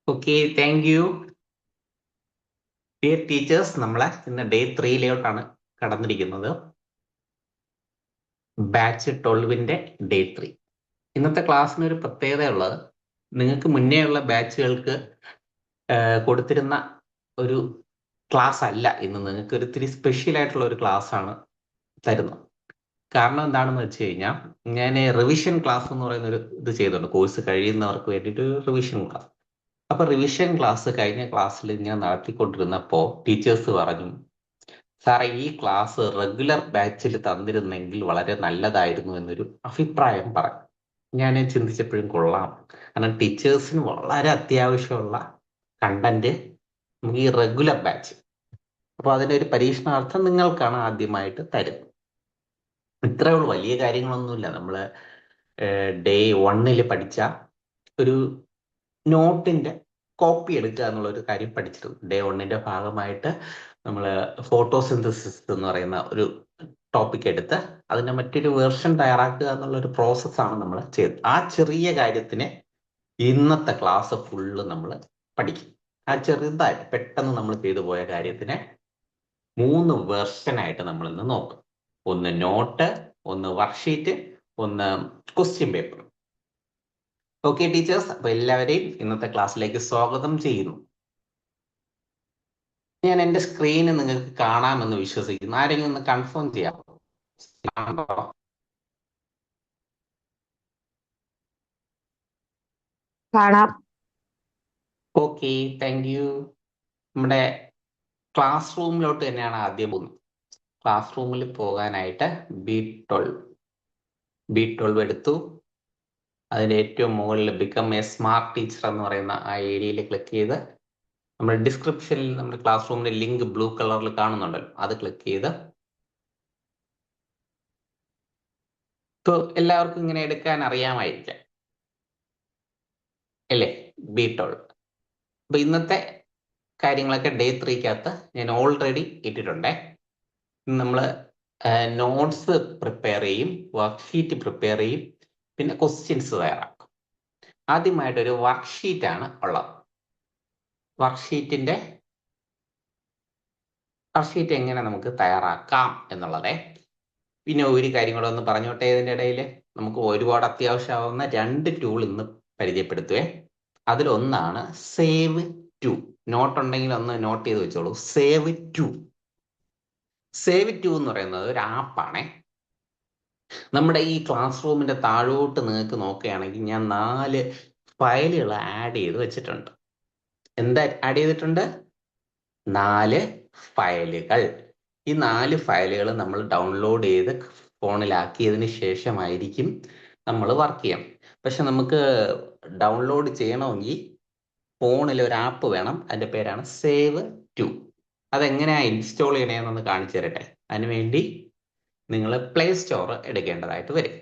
Okay, thank you. Dear teachers, നമ്മളെ ഇന്ന് day 3 കടന്നിരിക്കുന്നത്. ബാച്ച് 12ന്റെ ഡേ 3. ഇന്നത്തെ ക്ലാസ്സിന് ഒരു പ്രത്യേകത ഉള്ളത്, നിങ്ങൾക്ക് മുന്നേ ഉള്ള ബാച്ചുകൾക്ക് കൊടുത്തിരുന്ന ഒരു ക്ലാസ് അല്ല. ഇന്ന് നിങ്ങൾക്ക് ഒരു ഇത്തിരി സ്പെഷ്യൽ ആയിട്ടുള്ള ഒരു ക്ലാസ് ആണ് തരുന്നത്. കാരണം എന്താണെന്ന് വെച്ച് കഴിഞ്ഞാൽ, ഞാൻ റിവിഷൻ ക്ലാസ് എന്ന് പറയുന്ന ഒരു ഇത് ചെയ്തിട്ടുണ്ട്. കോഴ്സ് കഴിയുന്നവർക്ക് വേണ്ടിയിട്ട് ഒരു റിവിഷൻ ക്ലാസ്. അപ്പൊ റിവിഷൻ ക്ലാസ് കഴിഞ്ഞ ക്ലാസ്സിൽ ഞാൻ നടത്തിക്കൊണ്ടിരുന്നപ്പോൾ ടീച്ചേഴ്സ് പറഞ്ഞു, സാറേ ഈ ക്ലാസ് റെഗുലർ ബാച്ചിൽ തന്നിരുന്നെങ്കിൽ വളരെ നല്ലതായിരുന്നു എന്നൊരു അഭിപ്രായം പറഞ്ഞു. ഞാൻ ചിന്തിച്ചപ്പോഴും കൊള്ളാം, കാരണം ടീച്ചേഴ്സിന് വളരെ അത്യാവശ്യമുള്ള കണ്ടന്റ് നമുക്ക് ഈ റെഗുലർ ബാച്ച്. അപ്പോൾ അതിൻ്റെ ഒരു പരീക്ഷണാർത്ഥം നിങ്ങൾക്കാണ് ആദ്യമായിട്ട് തരുന്നത്. ഇത്രയേ ഉള്ളൂ, വലിയ കാര്യങ്ങളൊന്നുമില്ല. നമ്മൾ ഡേ 1 പഠിച്ച ഒരു നോട്ടിന്റെ കോപ്പി എടുക്കുക എന്നുള്ള ഒരു കാര്യം പഠിച്ചിരുന്നു. ഡേ 1ന്റെ ഭാഗമായിട്ട് നമ്മൾ ഫോട്ടോസിന്തസിസ് എന്ന് പറയുന്ന ഒരു ടോപ്പിക് എടുത്ത് അതിന്റെ മറ്റൊരു വേർഷൻ തയ്യാറാക്കുക എന്നുള്ള ഒരു പ്രോസസ്സാണ് നമ്മൾ ചെയ്തത്. ആ ചെറിയ കാര്യത്തിന് ഇന്നത്തെ ക്ലാസ് ഫുള്ള് നമ്മൾ പഠിക്കും. ആ ചെറുതായിട്ട് പെട്ടെന്ന് നമ്മൾ ചെയ്തു പോയ കാര്യത്തിനെ 3 വേർഷനായിട്ട് നമ്മൾ ഇന്ന് നോക്കും. ഒന്ന് നോട്ട്, ഒന്ന് വർക്ക്ഷീറ്റ്, ഒന്ന് ക്വസ്റ്റ്യൻ പേപ്പർ. ഓക്കെ ടീച്ചേഴ്സ്, അപ്പൊ എല്ലാവരെയും ഇന്നത്തെ ക്ലാസ്സിലേക്ക് സ്വാഗതം ചെയ്യുന്നു. ഞാൻ എന്റെ സ്ക്രീന് നിങ്ങൾക്ക് കാണാമെന്ന് വിശ്വസിക്കുന്നു. ആരെങ്കിലും ഒന്ന് കൺഫേം ചെയ്യാമോ? കാണാം. Okay, thank U. നമ്മുടെ ക്ലാസ് റൂമിലോട്ട് തന്നെയാണ് ആദ്യം പോകുന്നത്. ക്ലാസ് റൂമിൽ പോകാനായിട്ട് ബി 12 എടുത്തു. അതിന്റെ ഏറ്റവും മുകളിൽ ബിക്കം എ സ്മാർട്ട് ടീച്ചർ എന്ന് പറയുന്ന ആ ഏരിയയിൽ ക്ലിക്ക് ചെയ്ത് നമ്മുടെ ഡിസ്ക്രിപ്ഷനിൽ നമ്മുടെ ക്ലാസ് റൂമിന്റെ ലിങ്ക് ബ്ലൂ കളറിൽ കാണുന്നുണ്ടല്ലോ, അത് ക്ലിക്ക് ചെയ്ത് ഇപ്പോൾ എല്ലാവർക്കും ഇങ്ങനെ എടുക്കാൻ അറിയാമായിരിക്കാം അല്ലേ? ബി 12. അപ്പൊ ഇന്നത്തെ കാര്യങ്ങളൊക്കെ ഡേ 3 ഞാൻ ഓൾറെഡി ഇട്ടിട്ടുണ്ടേ. നമ്മൾ നോട്ട്സ് പ്രിപ്പയർ ചെയ്യും, വർക്ക്ഷീറ്റ് പ്രിപ്പയർ ചെയ്യും, പിന്നെ ക്വസ്റ്റ്യൻസ് തയ്യാറാക്കും. ആദ്യമായിട്ടൊരു വർക്ക്ഷീറ്റാണ് ഉള്ളത്. വർക്ക്ഷീറ്റ് എങ്ങനെ നമുക്ക് തയ്യാറാക്കാം എന്നുള്ളതേ. പിന്നെ ഒരു കാര്യം കൂടെ ഒന്ന് പറഞ്ഞോട്ടെ, ഇതിൻ്റെ ഇടയിൽ നമുക്ക് ഒരുപാട് അത്യാവശ്യമാവുന്ന 2 ടൂൾ ഇന്ന് പരിചയപ്പെടുത്തുവേ. അതിലൊന്നാണ് സേവ് ടു. നോട്ട് ഉണ്ടെങ്കിൽ ഒന്ന് നോട്ട് ചെയ്ത് വെച്ചോളൂ. സേവ് ടു എന്ന് പറയുന്നത് ഒരു ആപ്പാണേ. നമ്മുടെ ഈ ക്ലാസ് റൂമിന്റെ താഴോട്ട് നിങ്ങൾക്ക് നോക്കുകയാണെങ്കിൽ ഞാൻ 4 ഫയലുകൾ ആഡ് ചെയ്ത് വെച്ചിട്ടുണ്ട്. എന്താ ആഡ് ചെയ്തിട്ടുണ്ട്? 4 ഫയലുകൾ. ഈ 4 ഫയലുകൾ നമ്മൾ ഡൗൺലോഡ് ചെയ്ത് ഫോണിലാക്കിയതിന് ശേഷമായിരിക്കും നമ്മൾ വർക്ക് ചെയ്യണം. പക്ഷെ നമുക്ക് ഡൗൺലോഡ് ചെയ്യണമെങ്കിൽ ഫോണിൽ ഒരു ആപ്പ് വേണം. അതിന്റെ പേരാണ് സേവ് ടു. അതെങ്ങനെയാ ഇൻസ്റ്റാൾ ചെയ്യണമെന്നൊന്ന് കാണിച്ചു തരട്ടെ. അതിനുവേണ്ടി നിങ്ങൾ പ്ലേ സ്റ്റോർ എടുക്കേണ്ടതായിട്ട് വരും.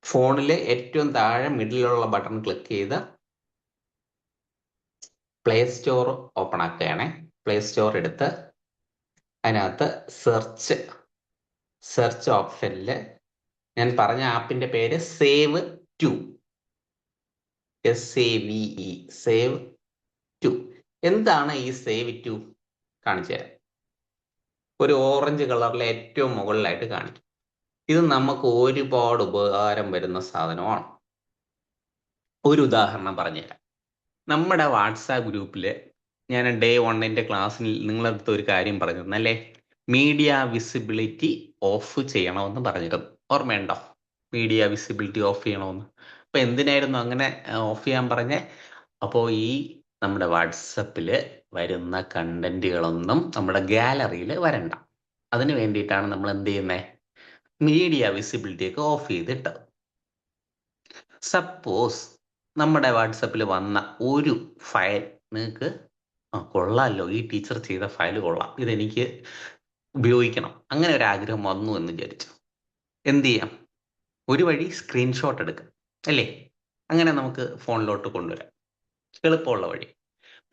ഫോണിൽ ഏറ്റവും താഴെ മിഡിലുള്ള ബട്ടൺ ക്ലിക്ക് ചെയ്ത് പ്ലേ സ്റ്റോർ ഓപ്പൺ ആക്കുകയാണേ. പ്ലേ സ്റ്റോർ എടുത്ത് അതിനകത്ത് സെർച്ച് ഓപ്ഷനിൽ ഞാൻ പറഞ്ഞ ആപ്പിന്റെ പേര് save to, SAVE, save to. എന്താണ് ഈ സേവ് ടു? കാണിച്ചു തരാം. ഒരു ഓറഞ്ച് കളറിലെ ഏറ്റവും മുകളിലായിട്ട് കാണിക്കും. ഇത് നമുക്ക് ഒരുപാട് ഉപകാരം വരുന്ന സാധനമാണ്. ഒരു ഉദാഹരണം പറഞ്ഞുതരാം. നമ്മുടെ വാട്സാപ്പ് ഗ്രൂപ്പിൽ ഞാൻ ഡേ 1ന്റെ ക്ലാസ്സിൽ നിങ്ങളടുത്ത് ഒരു കാര്യം പറഞ്ഞിരുന്നു അല്ലേ? മീഡിയ വിസിബിലിറ്റി ഓഫ് ചെയ്യണമെന്ന് പറഞ്ഞിരുന്നു. ഓർമ്മയുണ്ടോ? മീഡിയ വിസിബിലിറ്റി ഓഫ് ചെയ്യണമെന്ന്. അപ്പൊ എന്തിനായിരുന്നു അങ്ങനെ ഓഫ് ചെയ്യാൻ പറഞ്ഞേ? അപ്പോൾ ഈ നമ്മുടെ വാട്സപ്പിൽ വരുന്ന കണ്ടന്റുകളൊന്നും നമ്മുടെ ഗാലറിയിൽ വരണ്ട. അതിന് വേണ്ടിയിട്ടാണ് നമ്മൾ എന്ത് ചെയ്യുന്നത്? മീഡിയ വിസിബിലിറ്റി ഒക്കെ ഓഫ് ചെയ്തിട്ടത്. സപ്പോസ് നമ്മുടെ വാട്സപ്പിൽ വന്ന ഒരു ഫയൽ നിങ്ങൾക്ക് കൊള്ളാമല്ലോ, ഈ ടീച്ചർ ചെയ്ത ഫയൽ കൊള്ളാം, ഇതെനിക്ക് ഉപയോഗിക്കണം, അങ്ങനെ ഒരു ആഗ്രഹം വന്നു എന്ന് വിചാരിച്ചു. എന്ത് ചെയ്യാം? ഒരു വഴി സ്ക്രീൻഷോട്ട് എടുക്കാം അല്ലേ? അങ്ങനെ നമുക്ക് ഫോണിലോട്ട് കൊണ്ടുവരാം, എളുപ്പമുള്ള വഴി.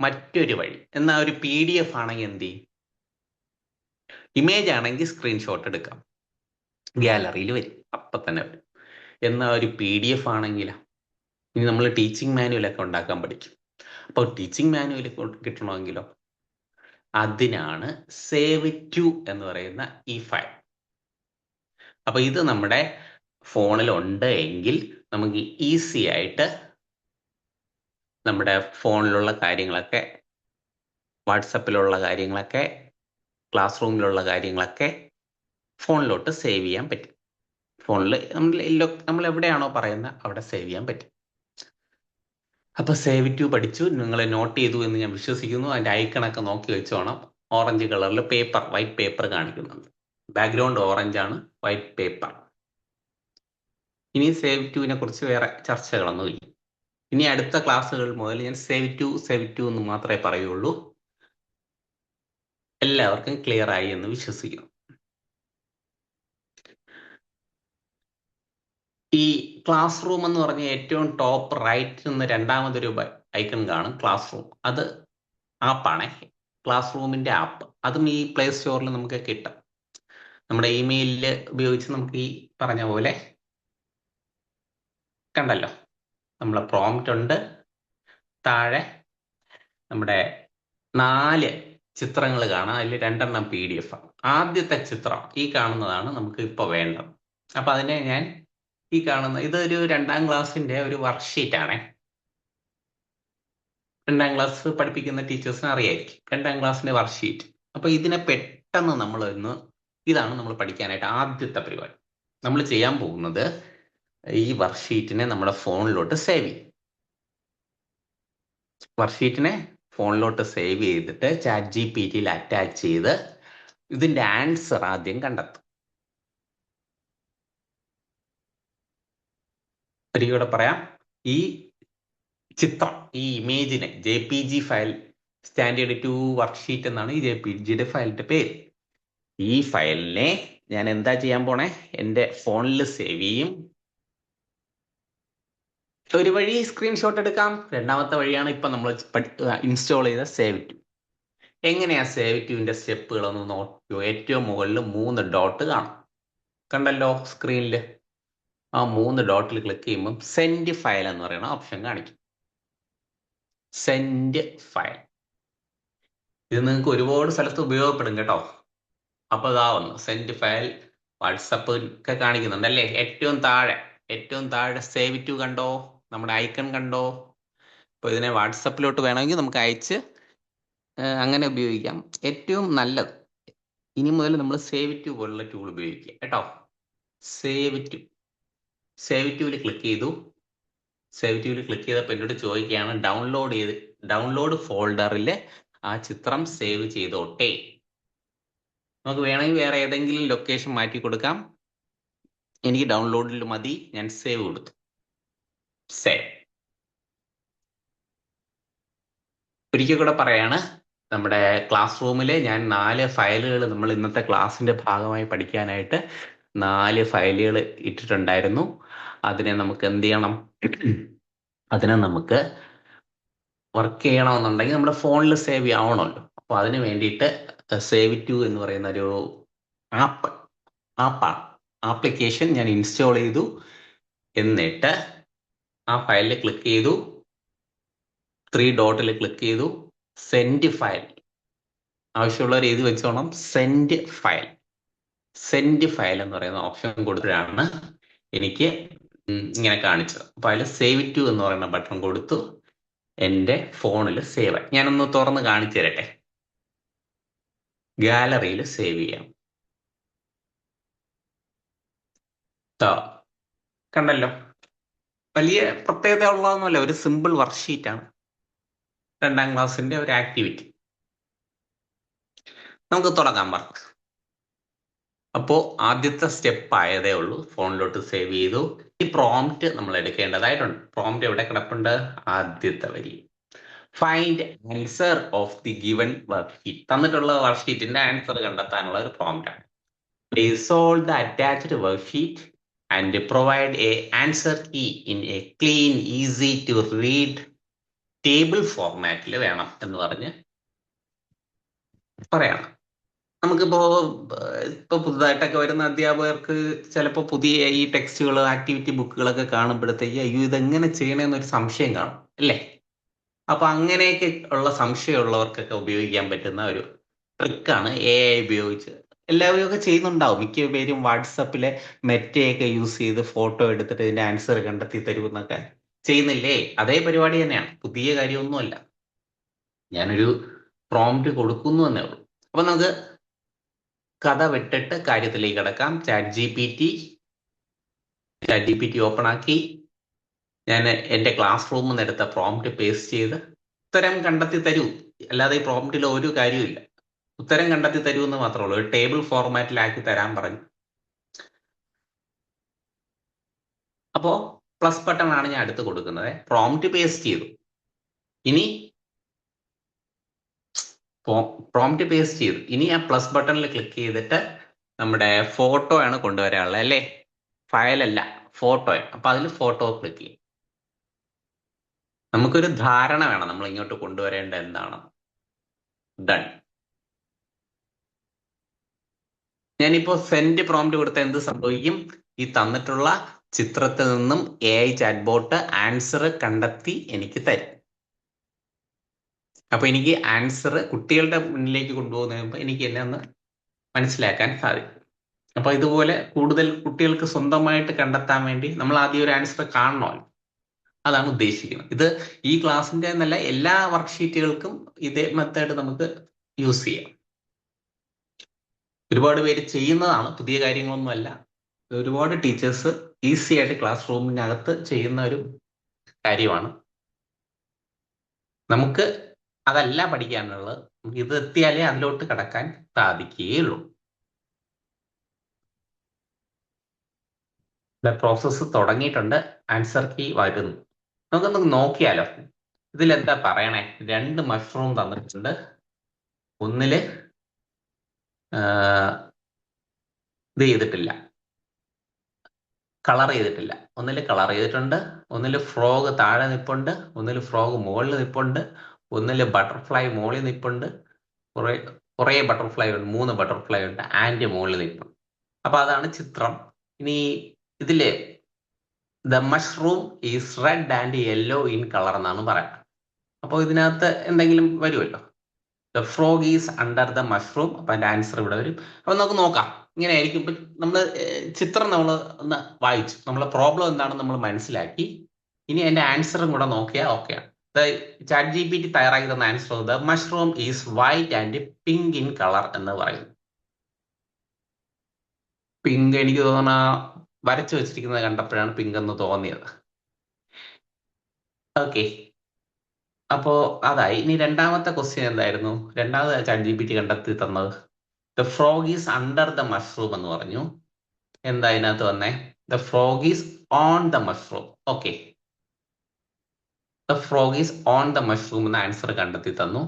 മറ്റൊരു വഴി, എന്നാൽ ഒരു PDF ആണെങ്കിൽ എന്ത് ചെയ്യും? ഇമേജ് ആണെങ്കിൽ സ്ക്രീൻഷോട്ട് എടുക്കാം, ഗാലറിയിൽ വരും, അപ്പം തന്നെ വരും. എന്നാൽ ഒരു PDF ആണെങ്കിലോ? ഇനി നമ്മൾ ടീച്ചിങ് മാനുവലൊക്കെ ഉണ്ടാക്കാൻ പഠിക്കും. അപ്പോൾ ടീച്ചിങ് മാനുവൽ കിട്ടണമെങ്കിലോ അതിനാണ് സേവ് ടു എന്ന് പറയുന്ന ഈ ഫയൽ. അപ്പൊ ഇത് നമ്മുടെ ഫോണിൽ ഉണ്ട് എങ്കിൽ നമുക്ക് ഈസി ആയിട്ട് നമ്മുടെ ഫോണിലുള്ള കാര്യങ്ങളൊക്കെ, വാട്സപ്പിലുള്ള കാര്യങ്ങളൊക്കെ, ക്ലാസ് റൂമിലുള്ള കാര്യങ്ങളൊക്കെ ഫോണിലോട്ട് സേവ് ചെയ്യാൻ പറ്റും. ഫോണിൽ നമ്മൾ എവിടെയാണോ പറയുന്നത് അവിടെ സേവ് ചെയ്യാൻ പറ്റും. അപ്പൊ സേവ് ടു പഠിച്ചു, നിങ്ങൾ നോട്ട് ചെയ്തു എന്ന് ഞാൻ വിശ്വസിക്കുന്നു. അതിന്റെ ഐക്കണൊക്കെ നോക്കി വെച്ചോണം. ഓറഞ്ച് കളറിൽ പേപ്പർ, വൈറ്റ് പേപ്പർ കാണിക്കുന്നുണ്ട്. ബാക്ക്ഗ്രൗണ്ട് ഓറഞ്ച് ആണ്, വൈറ്റ് പേപ്പർ. ഇനി സേവ് ടുവിനെ കുറിച്ച് വേറെ ചർച്ചകളൊന്നുമില്ല. ഇനി അടുത്ത ക്ലാസ്സുകൾ മുതൽ ഞാൻ സേവ് ടു എന്ന് മാത്രമേ പറയുള്ളൂ. എല്ലാവർക്കും ക്ലിയർ ആയി എന്ന് വിശ്വസിക്കുന്നു. ഈ ക്ലാസ് റൂം എന്ന് പറഞ്ഞ ഏറ്റവും ടോപ്പ് റൈറ്റിൽ നിന്ന് രണ്ടാമതൊരു ഐക്കൺ കാണും, ക്ലാസ് റൂം. അത് ആപ്പാണേ, ക്ലാസ് റൂമിന്റെ ആപ്പ്. അതും ഈ പ്ലേ സ്റ്റോറിൽ നമുക്ക് കിട്ടും. നമ്മുടെ ഇമെയിലിൽ ഉപയോഗിച്ച് നമുക്ക് ഈ പറഞ്ഞ പോലെ കണ്ടല്ലോ, നമ്മളെ പ്രോംപ്റ്റ് ഉണ്ട്, താഴെ നമ്മുടെ 4 ചിത്രങ്ങൾ കാണാം. അതിൽ 2 PDF. ആദ്യത്തെ ചിത്രം ഈ കാണുന്നതാണ് നമുക്ക് ഇപ്പോൾ വേണ്ടത്. അപ്പൊ അതിനെ ഞാൻ ഈ കാണുന്ന ഇതൊരു 2ാം ക്ലാസ്സിന്റെ ഒരു വർക്ക്ഷീറ്റ് ആണേ. 2ാം ക്ലാസ് പഠിപ്പിക്കുന്ന ടീച്ചേഴ്സിന് അറിയായിരിക്കും 2ാം ക്ലാസ്സിന്റെ വർക്ക്ഷീറ്റ്. അപ്പൊ ഇതിനെ പെട്ടെന്ന് ഇതാണ് നമ്മൾ പഠിക്കാനായിട്ട് ആദ്യത്തെ പരിപാടി. നമ്മൾ ചെയ്യാൻ പോകുന്നത് ഈ വർക്ക്ഷീറ്റിനെ നമ്മുടെ ഫോണിലോട്ട് സേവ് ചെയ്യും. വർക്ക്ഷീറ്റിനെ ഫോണിലോട്ട് സേവ് ചെയ്തിട്ട് ChatGPT-യിൽ അറ്റാച്ച് ചെയ്ത് ഇതിന്റെ ആൻസർ ആദ്യം കണ്ടെത്തും. ഒരിക്കലും പറയാം, ഈ ചിത്രം, ഈ ഇമേജിനെ JPG ഫയൽ, സ്റ്റാൻഡേർഡ് 2 വർക്ക്ഷീറ്റ് എന്നാണ് ഈ JPGയുടെ ഫയലിന്റെ പേര്. ഈ ഫയലിനെ ഞാൻ എന്താ ചെയ്യാൻ പോണേ, എൻ്റെ ഫോണിൽ സേവ് ചെയ്യും. ഒരു വഴി സ്ക്രീൻഷോട്ട് എടുക്കാം, രണ്ടാമത്തെ വഴിയാണ് ഇപ്പൊ നമ്മൾ ഇൻസ്റ്റാൾ ചെയ്ത സേവ് ടു. എങ്ങനെയാ സേവ് ടുവിന്റെ സ്റ്റെപ്പുകളൊന്ന് നോക്കിയോ. ഏറ്റവും മുകളിൽ 3 ഡോട്ട് കാണും, കണ്ടല്ലോ സ്ക്രീനിൽ. ആ 3 ഡോട്ടിൽ ക്ലിക്ക് ചെയ്യുമ്പോൾ സെൻഡ് ഫയൽ എന്ന് പറയുന്ന ഓപ്ഷൻ കാണിക്കും. സെൻഡ് ഫയൽ, ഇത് നിങ്ങൾക്ക് ഒരുപാട് സ്ഥലത്ത് ഉപയോഗപ്പെടും കേട്ടോ. അപ്പൊ ഇതാ വന്നു സെൻഡ് ഫയൽ. വാട്സപ്പ് ഒക്കെ കാണിക്കുന്നുണ്ട് അല്ലേ. ഏറ്റവും താഴെ സേവ് ടു കണ്ടോ, നമ്മുടെ ഐക്കൺ കണ്ടോ. അപ്പൊ ഇതിനെ വാട്സപ്പിലോട്ട് വേണമെങ്കിൽ നമുക്ക് അയച്ച് അങ്ങനെ ഉപയോഗിക്കാം. ഏറ്റവും നല്ലത് ഇനി മുതൽ നമ്മൾ സേവ് ടു പോലുള്ള ടൂൾ ഉപയോഗിക്കുക കേട്ടോ. സേവ് ടുവിൽ ക്ലിക്ക് ചെയ്തു. സേവ് ടുവിൽ ക്ലിക്ക് ചെയ്തപ്പോൾ എന്നോട് ചോദിക്കുകയാണ് ഡൗൺലോഡ് ഫോൾഡറിൽ ആ ചിത്രം സേവ് ചെയ്തോട്ടെ. നമുക്ക് വേണമെങ്കിൽ വേറെ ഏതെങ്കിലും ലൊക്കേഷൻ മാറ്റി കൊടുക്കാം. എനിക്ക് ഡൗൺലോഡിൽ മതി, ഞാൻ സേവ് കൊടുത്തു. സേവ്. ഒരിക്കൽ കൂടെ പറയാണ്, നമ്മുടെ ക്ലാസ് റൂമിൽ ഞാൻ 4 ഫയലുകൾ നമ്മൾ ഇന്നത്തെ ക്ലാസ്സിന്റെ ഭാഗമായി പഠിക്കാനായിട്ട് 4 ഫയലുകൾ ഇട്ടിട്ടുണ്ടായിരുന്നു. അതിനെ നമുക്ക് എന്ത് ചെയ്യണം, അതിനെ നമുക്ക് വർക്ക് ചെയ്യണമെന്നുണ്ടെങ്കിൽ നമ്മുടെ ഫോണിൽ സേവ് ആവണമല്ലോ. അപ്പൊ അതിന് വേണ്ടിയിട്ട് സേവ് ടു എന്ന് പറയുന്ന ഒരു ആപ്പാണ്, ആപ്ലിക്കേഷൻ ഞാൻ ഇൻസ്റ്റാൾ ചെയ്തു. എന്നിട്ട് ആ ഫയലിൽ ക്ലിക്ക് ചെയ്തു, 3 ഡോട്ടിൽ ക്ലിക്ക് ചെയ്തു, സെൻഡ് ഫയൽ. ആവശ്യമുള്ളവർ എഴുതി വെച്ചോണം, സെൻഡ് ഫയൽ എന്ന് പറയുന്ന ഓപ്ഷൻ കൊടുത്തിട്ടാണ് എനിക്ക് ഇങ്ങനെ കാണിച്ചത്. അപ്പൊ അതിൽ സേവ് ടു എന്ന് പറയുന്ന ബട്ടൺ കൊടുത്തു, എൻ്റെ ഫോണിൽ സേവ് ആയി. ഞാനൊന്ന് തുറന്ന് കാണിച്ചു തരട്ടെ. ഗാലറിയിൽ സേവ് ചെയ്യാം. കണ്ടല്ലോ, വലിയ പ്രത്യേകത ഉള്ളതൊന്നുമല്ല, ഒരു സിമ്പിൾ വർക്ക്ഷീറ്റ് ആണ്, 2ാം ക്ലാസ്സിന്റെ ഒരു ആക്ടിവിറ്റി. നമുക്ക് തുടങ്ങാം വർക്ക്. അപ്പോ ആദ്യത്തെ സ്റ്റെപ്പ് ആയതേ ഉള്ളൂ, ഫോണിലോട്ട് സേവ് ചെയ്തു. ഈ പ്രോംപ്റ്റ് നമ്മൾ എടുക്കേണ്ടതായിട്ടുണ്ട്. പ്രോംപ്റ്റ് എവിടെ കിടപ്പുണ്ട്, ആദ്യത്തെ വരി. Find answer of the given worksheet. തന്നിട്ടുള്ള വർക്ക്ഷീറ്റിന്റെ ആൻസർ കണ്ടെത്താനുള്ള ഒരു പ്രോംപ്റ്റ് ആണ്. Resolve the attached worksheet and provide a answer key in a clean, easy to read table formatൽ വേണം എന്ന് പറഞ്ഞ് പറയണം. നമുക്കിപ്പോ ഇപ്പൊ പുതുതായിട്ടൊക്കെ വരുന്ന അധ്യാപകർക്ക് ചിലപ്പോൾ പുതിയ ഈ ടെക്സ്റ്റുകൾ ആക്ടിവിറ്റി ബുക്കുകളൊക്കെ കാണുമ്പോഴത്തേക്ക് അയ്യോ ഇതെങ്ങനെ ചെയ്യണമെന്നൊരു സംശയം കാണും അല്ലേ? അപ്പൊ അങ്ങനെയൊക്കെ ഉള്ള സംശയമുള്ളവർക്കൊക്കെ ഉപയോഗിക്കാൻ പറ്റുന്ന ഒരു ട്രിക്കാണ് AI ഉപയോഗിച്ച് എല്ലാവരും ഒക്കെ ചെയ്യുന്നുണ്ടാവും. മിക്ക പേരും വാട്സപ്പിലെ മെറ്റയൊക്കെ യൂസ് ചെയ്ത് ഫോട്ടോ എടുത്തിട്ട് ഇതിന്റെ ആൻസർ കണ്ടെത്തി തരുമെന്നൊക്കെ ചെയ്യുന്നില്ലേ? അതേ പരിപാടി തന്നെയാണ്, പുതിയ കാര്യമൊന്നുമല്ല. ഞാനൊരു പ്രോംപ്റ്റ് കൊടുക്കുന്നു എന്നേ ഉള്ളൂ. അപ്പൊ നമുക്ക് കഥ വിട്ടിട്ട് കാര്യത്തിലേക്ക് കിടക്കാം. Chat G P T open ആക്കി ഞാൻ എൻ്റെ ക്ലാസ് റൂമിൽ നിന്ന് എടുത്ത പ്രോംപ്റ്റ് പേസ്റ്റ് ചെയ്ത് ഉത്തരം കണ്ടെത്തി തരൂ. അല്ലാതെ ഈ പ്രോംപ്റ്റിൽ ഒരു കാര്യമില്ല, ഉത്തരം കണ്ടെത്തി തരൂ എന്ന് മാത്രമേ ഉള്ളൂ. ഒരു ടേബിൾ ഫോർമാറ്റിലാക്കി തരാൻ പറഞ്ഞു. അപ്പോ പ്ലസ് ബട്ടൺ ആണ് ഞാൻ അടുത്ത് കൊടുക്കുന്നത്. പ്രോംപ്റ്റ് പേസ്റ്റ് ചെയ്തു. ഇനി ആ പ്ലസ് ബട്ടണിൽ ക്ലിക്ക് ചെയ്തിട്ട് നമ്മുടെ ഫോട്ടോ ആണ് കൊണ്ടുവരാനുള്ളത് അല്ലേ? ഫയലല്ല, ഫോട്ടോ. അപ്പൊ അതിൽ ഫോട്ടോ ക്ലിക്ക് ചെയ്യും. നമുക്കൊരു ധാരണ വേണം നമ്മൾ ഇങ്ങോട്ട് കൊണ്ടുവരേണ്ട എന്താണ്. ഡൺ. ഞാനിപ്പോ സെൻഡ് പ്രോംപ്റ്റ് കൊടുത്ത എന്ത് സംഭവിക്കും? ഈ തന്നിട്ടുള്ള ചിത്രത്തിൽ നിന്നും AI ചാറ്റ് ബോട്ട് ആൻസർ കണ്ടെത്തി എനിക്ക് തരും. അപ്പൊ എനിക്ക് ആൻസർ കുട്ടികളുടെ മുന്നിലേക്ക് കൊണ്ടുപോകുന്നതിന് മുമ്പ് എനിക്ക് എന്നെ ഒന്ന് മനസ്സിലാക്കാൻ സാധിക്കും. അപ്പൊ ഇതുപോലെ കൂടുതൽ കുട്ടികൾക്ക് സ്വന്തമായിട്ട് കണ്ടെത്താൻ വേണ്ടി നമ്മൾ ആദ്യം ഒരു ആൻസർ കാണണമല്ലോ. അതാണ് ഉദ്ദേശിക്കുന്നത്. ഇത് ഈ ക്ലാസ്സിന്റെ എന്നല്ല, എല്ലാ വർക്ക്ഷീറ്റുകൾക്കും ഇതേ മെത്തേഡ് നമുക്ക് യൂസ് ചെയ്യാം. ഒരുപാട് പേര് ചെയ്യുന്നതാണ്, പുതിയ കാര്യങ്ങളൊന്നുമല്ല. ഒരുപാട് ടീച്ചേഴ്സ് ഈസി ആയിട്ട് ക്ലാസ് റൂമിനകത്ത് ചെയ്യുന്ന ഒരു കാര്യമാണ്. നമുക്ക് അതല്ല പഠിക്കാനുള്ളത്, ഇത് എത്തിയാലേ അതിലോട്ട് കടക്കാൻ സാധിക്കുകയുള്ളൂ. പ്രോസസ്സ് തുടങ്ങിയിട്ടുണ്ട്, ആൻസർ കീ വരുന്നു. നമുക്കൊന്ന് നോക്കിയാലോ ഇതിൽ എന്താ പറയണേ. 2 മഷ്റൂം തന്നിട്ടുണ്ട്. ഒന്നില് ഇത് ചെയ്തിട്ടില്ല, കളർ ചെയ്തിട്ടില്ല. ഒന്നിൽ കളർ ചെയ്തിട്ടുണ്ട്, ഒന്നിൽ ഫ്രോഗ് താഴെ നിപ്പുണ്ട്, ഒന്നിൽ ഫ്രോഗ് മുകളിൽ നിപ്പുണ്ട്, ഒന്നിൽ ബട്ടർഫ്ലൈ മുകളിൽ നിപ്പുണ്ട്, കുറേ ബട്ടർഫ്ലൈ ഉണ്ട്, 3 ബട്ടർഫ്ലൈ ഉണ്ട്, ആൻഡ് മുകളിൽ നിപ്പുണ്ട്. അപ്പൊ അതാണ് ചിത്രം. ഇനി ഇതില് the mushroom is red and yellow in colour എന്നാണ് പറയുന്നത്. അപ്പോൾ ഇതിനകത്ത് എന്തെങ്കിലും വരുമല്ലോ. The frog is under the mushroom. അപ്പൊ അതിന്റെ ആൻസർ ഇവിടെ വരും. അപ്പൊ നമുക്ക് നോക്കാം. ഇങ്ങനെ ആയിരിക്കും. ഇപ്പൊ നമ്മൾ ചിത്രം നമ്മൾ ഒന്ന് വായിച്ചു, നമ്മളെ പ്രോബ്ലം എന്താണെന്ന് നമ്മൾ മനസ്സിലാക്കി. ഇനി അതിന്റെ ആൻസറും കൂടെ നോക്കിയാൽ ഓക്കെയാണ്. ചാറ്റ് ജി പി ടി തയ്യാറാക്കി തന്ന answer the mushroom is white and pink in colour എന്ന് പറയുന്നു. പിങ്ക് എനിക്ക് തോന്നുന്ന വരച്ചു വെച്ചിരിക്കുന്നത് കണ്ടപ്പോഴാണ് പിങ്ക് എന്ന് തോന്നിയത്. ഓക്കെ, അപ്പോ അതായി. ഇനി രണ്ടാമത്തെ ക്വസ്റ്റ്യൻ എന്തായിരുന്നു? രണ്ടാമത് ചാറ്റ് ജി പി ടി കണ്ടെത്തി തന്നത് the frog is under the mushroom എന്ന് പറഞ്ഞു. എന്താ ഇതിനകത്ത് വന്നേ? The frog is on the mushroom. Okay, the frog is on the mushroom എന്ന ആൻസർ കണ്ടെത്തി തന്നു.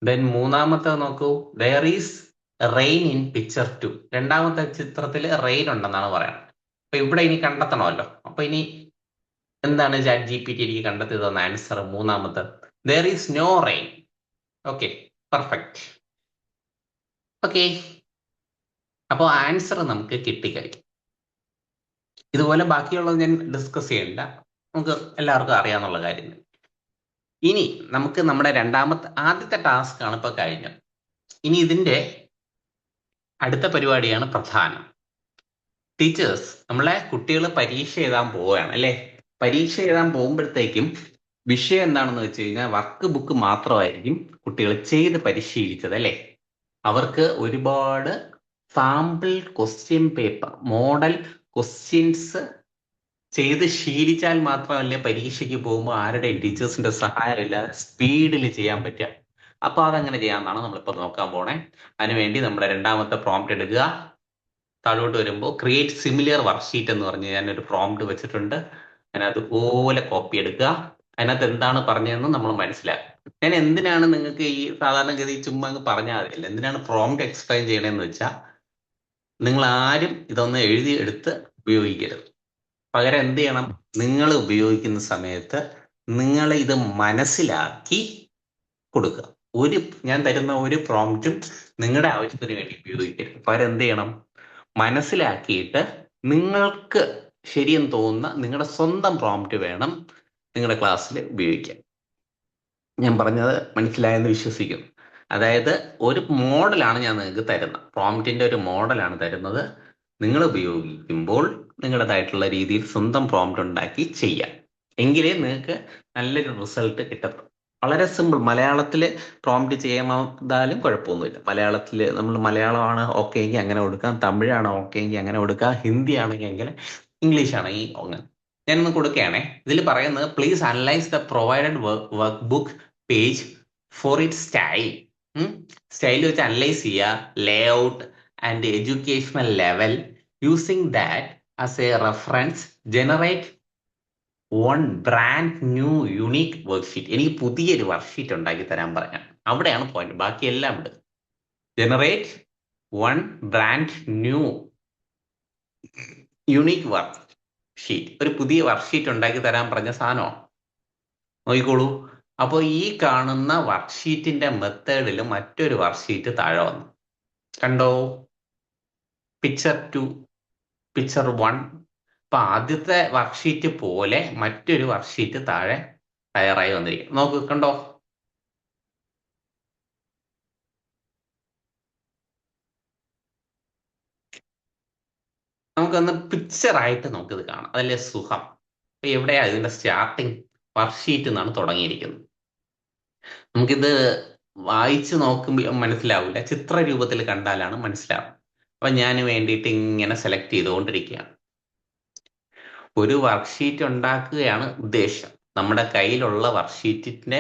ദെൻ മൂന്നാമത്തെ നോക്കൂ, there is rain in picture 2. രണ്ടാമത്തെ ചിത്രത്തിൽ റെയിൻ ഉണ്ടെന്നാണ് പറയുന്നത്. അപ്പൊ ഇവിടെ ഇനി കണ്ടെത്തണമല്ലോ. അപ്പൊ ഇനി എന്താണ് ചാറ്റ് ജി പി ടി എനിക്ക് കണ്ടെത്തി തന്ന ആൻസർ? മൂന്നാമത്തെ, there is no rain. Okay, perfect. Okay, അപ്പോൾ ആൻസർ നമുക്ക് കിട്ടിക്കഴിഞ്ഞു. ഇതുപോലെ ബാക്കിയുള്ളത് ഞാൻ ഡിസ്കസ് ചെയ്യണ്ട, നമുക്ക് എല്ലാവർക്കും അറിയാന്നുള്ള കാര്യം. ഇനി നമുക്ക് നമ്മുടെ ആദ്യത്തെ ടാസ്ക് ആണ് ഇപ്പൊ കഴിഞ്ഞത്. ഇനി ഇതിന്റെ അടുത്ത പരിപാടിയാണ് പ്രധാനം. ടീച്ചേഴ്സ്, നമ്മളെ കുട്ടികൾ പരീക്ഷ എഴുതാൻ പോവുകയാണ് അല്ലെ? പരീക്ഷ എഴുതാൻ പോകുമ്പോഴത്തേക്കും വിഷയം എന്താണെന്ന് വെച്ച് കഴിഞ്ഞാൽ വർക്ക് ബുക്ക് മാത്രമായിരിക്കും കുട്ടികൾ ചെയ്ത് പരിശീലിച്ചത് അല്ലെ? അവർക്ക് ഒരുപാട് sample question paper, model questions ചെയ്ത് ശീലിച്ചാൽ മാത്രമല്ലേ പരീക്ഷയ്ക്ക് പോകുമ്പോൾ ആരുടെയും ടീച്ചേഴ്സിന്റെ സഹായമില്ലാതെ സ്പീഡിൽ ചെയ്യാൻ പറ്റുക. അപ്പൊ അതെങ്ങനെ ചെയ്യാമെന്നാണ് നമ്മളിപ്പോ നോക്കാൻ പോണേ. അതിനുവേണ്ടി നമ്മുടെ രണ്ടാമത്തെ പ്രോംപ്റ്റ് എടുക്കുക. താഴോട്ട് വരുമ്പോൾ ക്രിയേറ്റ് സിമിലർ വർക്ക്ഷീറ്റ് എന്ന് പറഞ്ഞ് ഞാനൊരു പ്രോംപ്റ്റ് വെച്ചിട്ടുണ്ട്. അതിനകത്ത് പോലെ കോപ്പി എടുക്കുക. അതിനകത്ത് എന്താണ് പറഞ്ഞതെന്ന് നമ്മൾ മനസ്സിലാക്കുക. ഞാൻ എന്തിനാണ് നിങ്ങൾക്ക് ഈ സാധാരണഗതി ചുമ്മാ അങ്ങ് പറഞ്ഞാൽ മതിയല്ല, എന്തിനാണ് പ്രോംപ്റ്റ് എക്സ്പ്ലെയിൻ ചെയ്യണമെന്ന് വെച്ചാൽ നിങ്ങൾ ആരും ഇതൊന്ന് എഴുതി എടുത്ത് ഉപയോഗിക്കരുത്. പകരം എന്ത് ചെയ്യണം? നിങ്ങൾ ഉപയോഗിക്കുന്ന സമയത്ത് നിങ്ങൾ ഇത് മനസ്സിലാക്കി കൊടുക്കുക. ഞാൻ തരുന്ന ഒരു പ്രോംപ്റ്റും നിങ്ങളുടെ ആവശ്യത്തിന് വേണ്ടി ഉപയോഗിക്കരുത്. പകരം എന്ത് ചെയ്യണം? മനസ്സിലാക്കിയിട്ട് നിങ്ങൾക്ക് ശരിയെന്ന് തോന്നുന്ന നിങ്ങളുടെ സ്വന്തം പ്രോംപ്റ്റ് വേണം നിങ്ങളുടെ ക്ലാസ്സിൽ ഉപയോഗിക്കാൻ. ഞാൻ പറഞ്ഞത് മനസ്സിലായെന്ന് വിശ്വസിക്കുന്നു. അതായത് ഒരു മോഡലാണ് ഞാൻ നിങ്ങൾക്ക് തരുന്നത്, പ്രോംപ്റ്റിന്റെ ഒരു മോഡലാണ് തരുന്നത്. നിങ്ങൾ ഉപയോഗിക്കുമ്പോൾ നിങ്ങളുടേതായിട്ടുള്ള രീതിയിൽ സ്വന്തം പ്രോംപ്റ്റ് ഉണ്ടാക്കി ചെയ്യാം. എങ്കിലേ നിങ്ങൾക്ക് നല്ലൊരു റിസൾട്ട് കിട്ടത്തുള്ളൂ. വളരെ സിമ്പിൾ. മലയാളത്തിൽ പ്രോംപ്റ്റ് ചെയ്യാതാലും കുഴപ്പമൊന്നുമില്ല. മലയാളത്തിൽ നമ്മൾ മലയാളമാണ് ഓക്കെ എങ്കിൽ അങ്ങനെ കൊടുക്കാം, തമിഴാണ് ഓക്കെ എങ്കിൽ അങ്ങനെ കൊടുക്കാം, ഹിന്ദി ആണെങ്കിൽ അങ്ങനെ, ഇംഗ്ലീഷ് ആണെങ്കിൽ അങ്ങനെ. ഞാനൊന്ന് കൊടുക്കുകയാണേ. ഇതിൽ പറയുന്നത് please analyse the provided work book page for it style. Style വെച്ച് അനലൈസ് ചെയ്യുക, ലേ out and educational level. Using that as A reference generate one brand new unique worksheet. എനിക്ക് പുതിയൊരു വർക്ക്ഷീറ്റ് ഉണ്ടാക്കി തരാൻ പറയാം. അവിടെയാണ് പോയിന്റ്. ബാക്കി എല്ലാം ഉണ്ട്. Generate one brand new unique work sheet. ഒരു പുതിയ വർക്ക്ഷീറ്റ് ഉണ്ടാക്കി തരാൻ പറഞ്ഞ സാധനമാണ്. നോക്കിക്കോളൂ. അപ്പോൾ ഈ കാണുന്ന വർക്ക്ഷീറ്റിന്റെ മെത്തേഡിൽ മറ്റൊരു വർക്ക്ഷീറ്റ് താഴെ വന്നു. കണ്ടോ? Picture 2, picture 1. അപ്പൊ ആദ്യത്തെ വർക്ക്ഷീറ്റ് പോലെ മറ്റൊരു വർക്ക്ഷീറ്റ് താഴെ തയ്യാറായി വന്നിരിക്കും. നോക്ക്, കണ്ടോ? നമുക്കൊന്ന് പിക്ചറായിട്ട് നമുക്കിത് കാണാം. അതല്ലേ സുഖം. അപ്പൊ എവിടെയാ ഇതിന്റെ സ്റ്റാർട്ടിങ്? വർക്ക്ഷീറ്റ് എന്നാണ് തുടങ്ങിയിരിക്കുന്നത്. നമുക്കിത് വായിച്ച് നോക്കുമ്പോൾ മനസ്സിലാവില്ല, ചിത്ര രൂപത്തിൽ കണ്ടാലാണ് മനസ്സിലാവുക. അപ്പൊ ഞാൻ വേണ്ടിയിട്ട് ഇങ്ങനെ സെലക്ട് ചെയ്തുകൊണ്ടിരിക്കുകയാണ്. ഒരു വർക്ക്ഷീറ്റ് ഉണ്ടാക്കുകയാണ് ഉദ്ദേശം. നമ്മുടെ കയ്യിലുള്ള വർക്ക്ഷീറ്റിന്റെ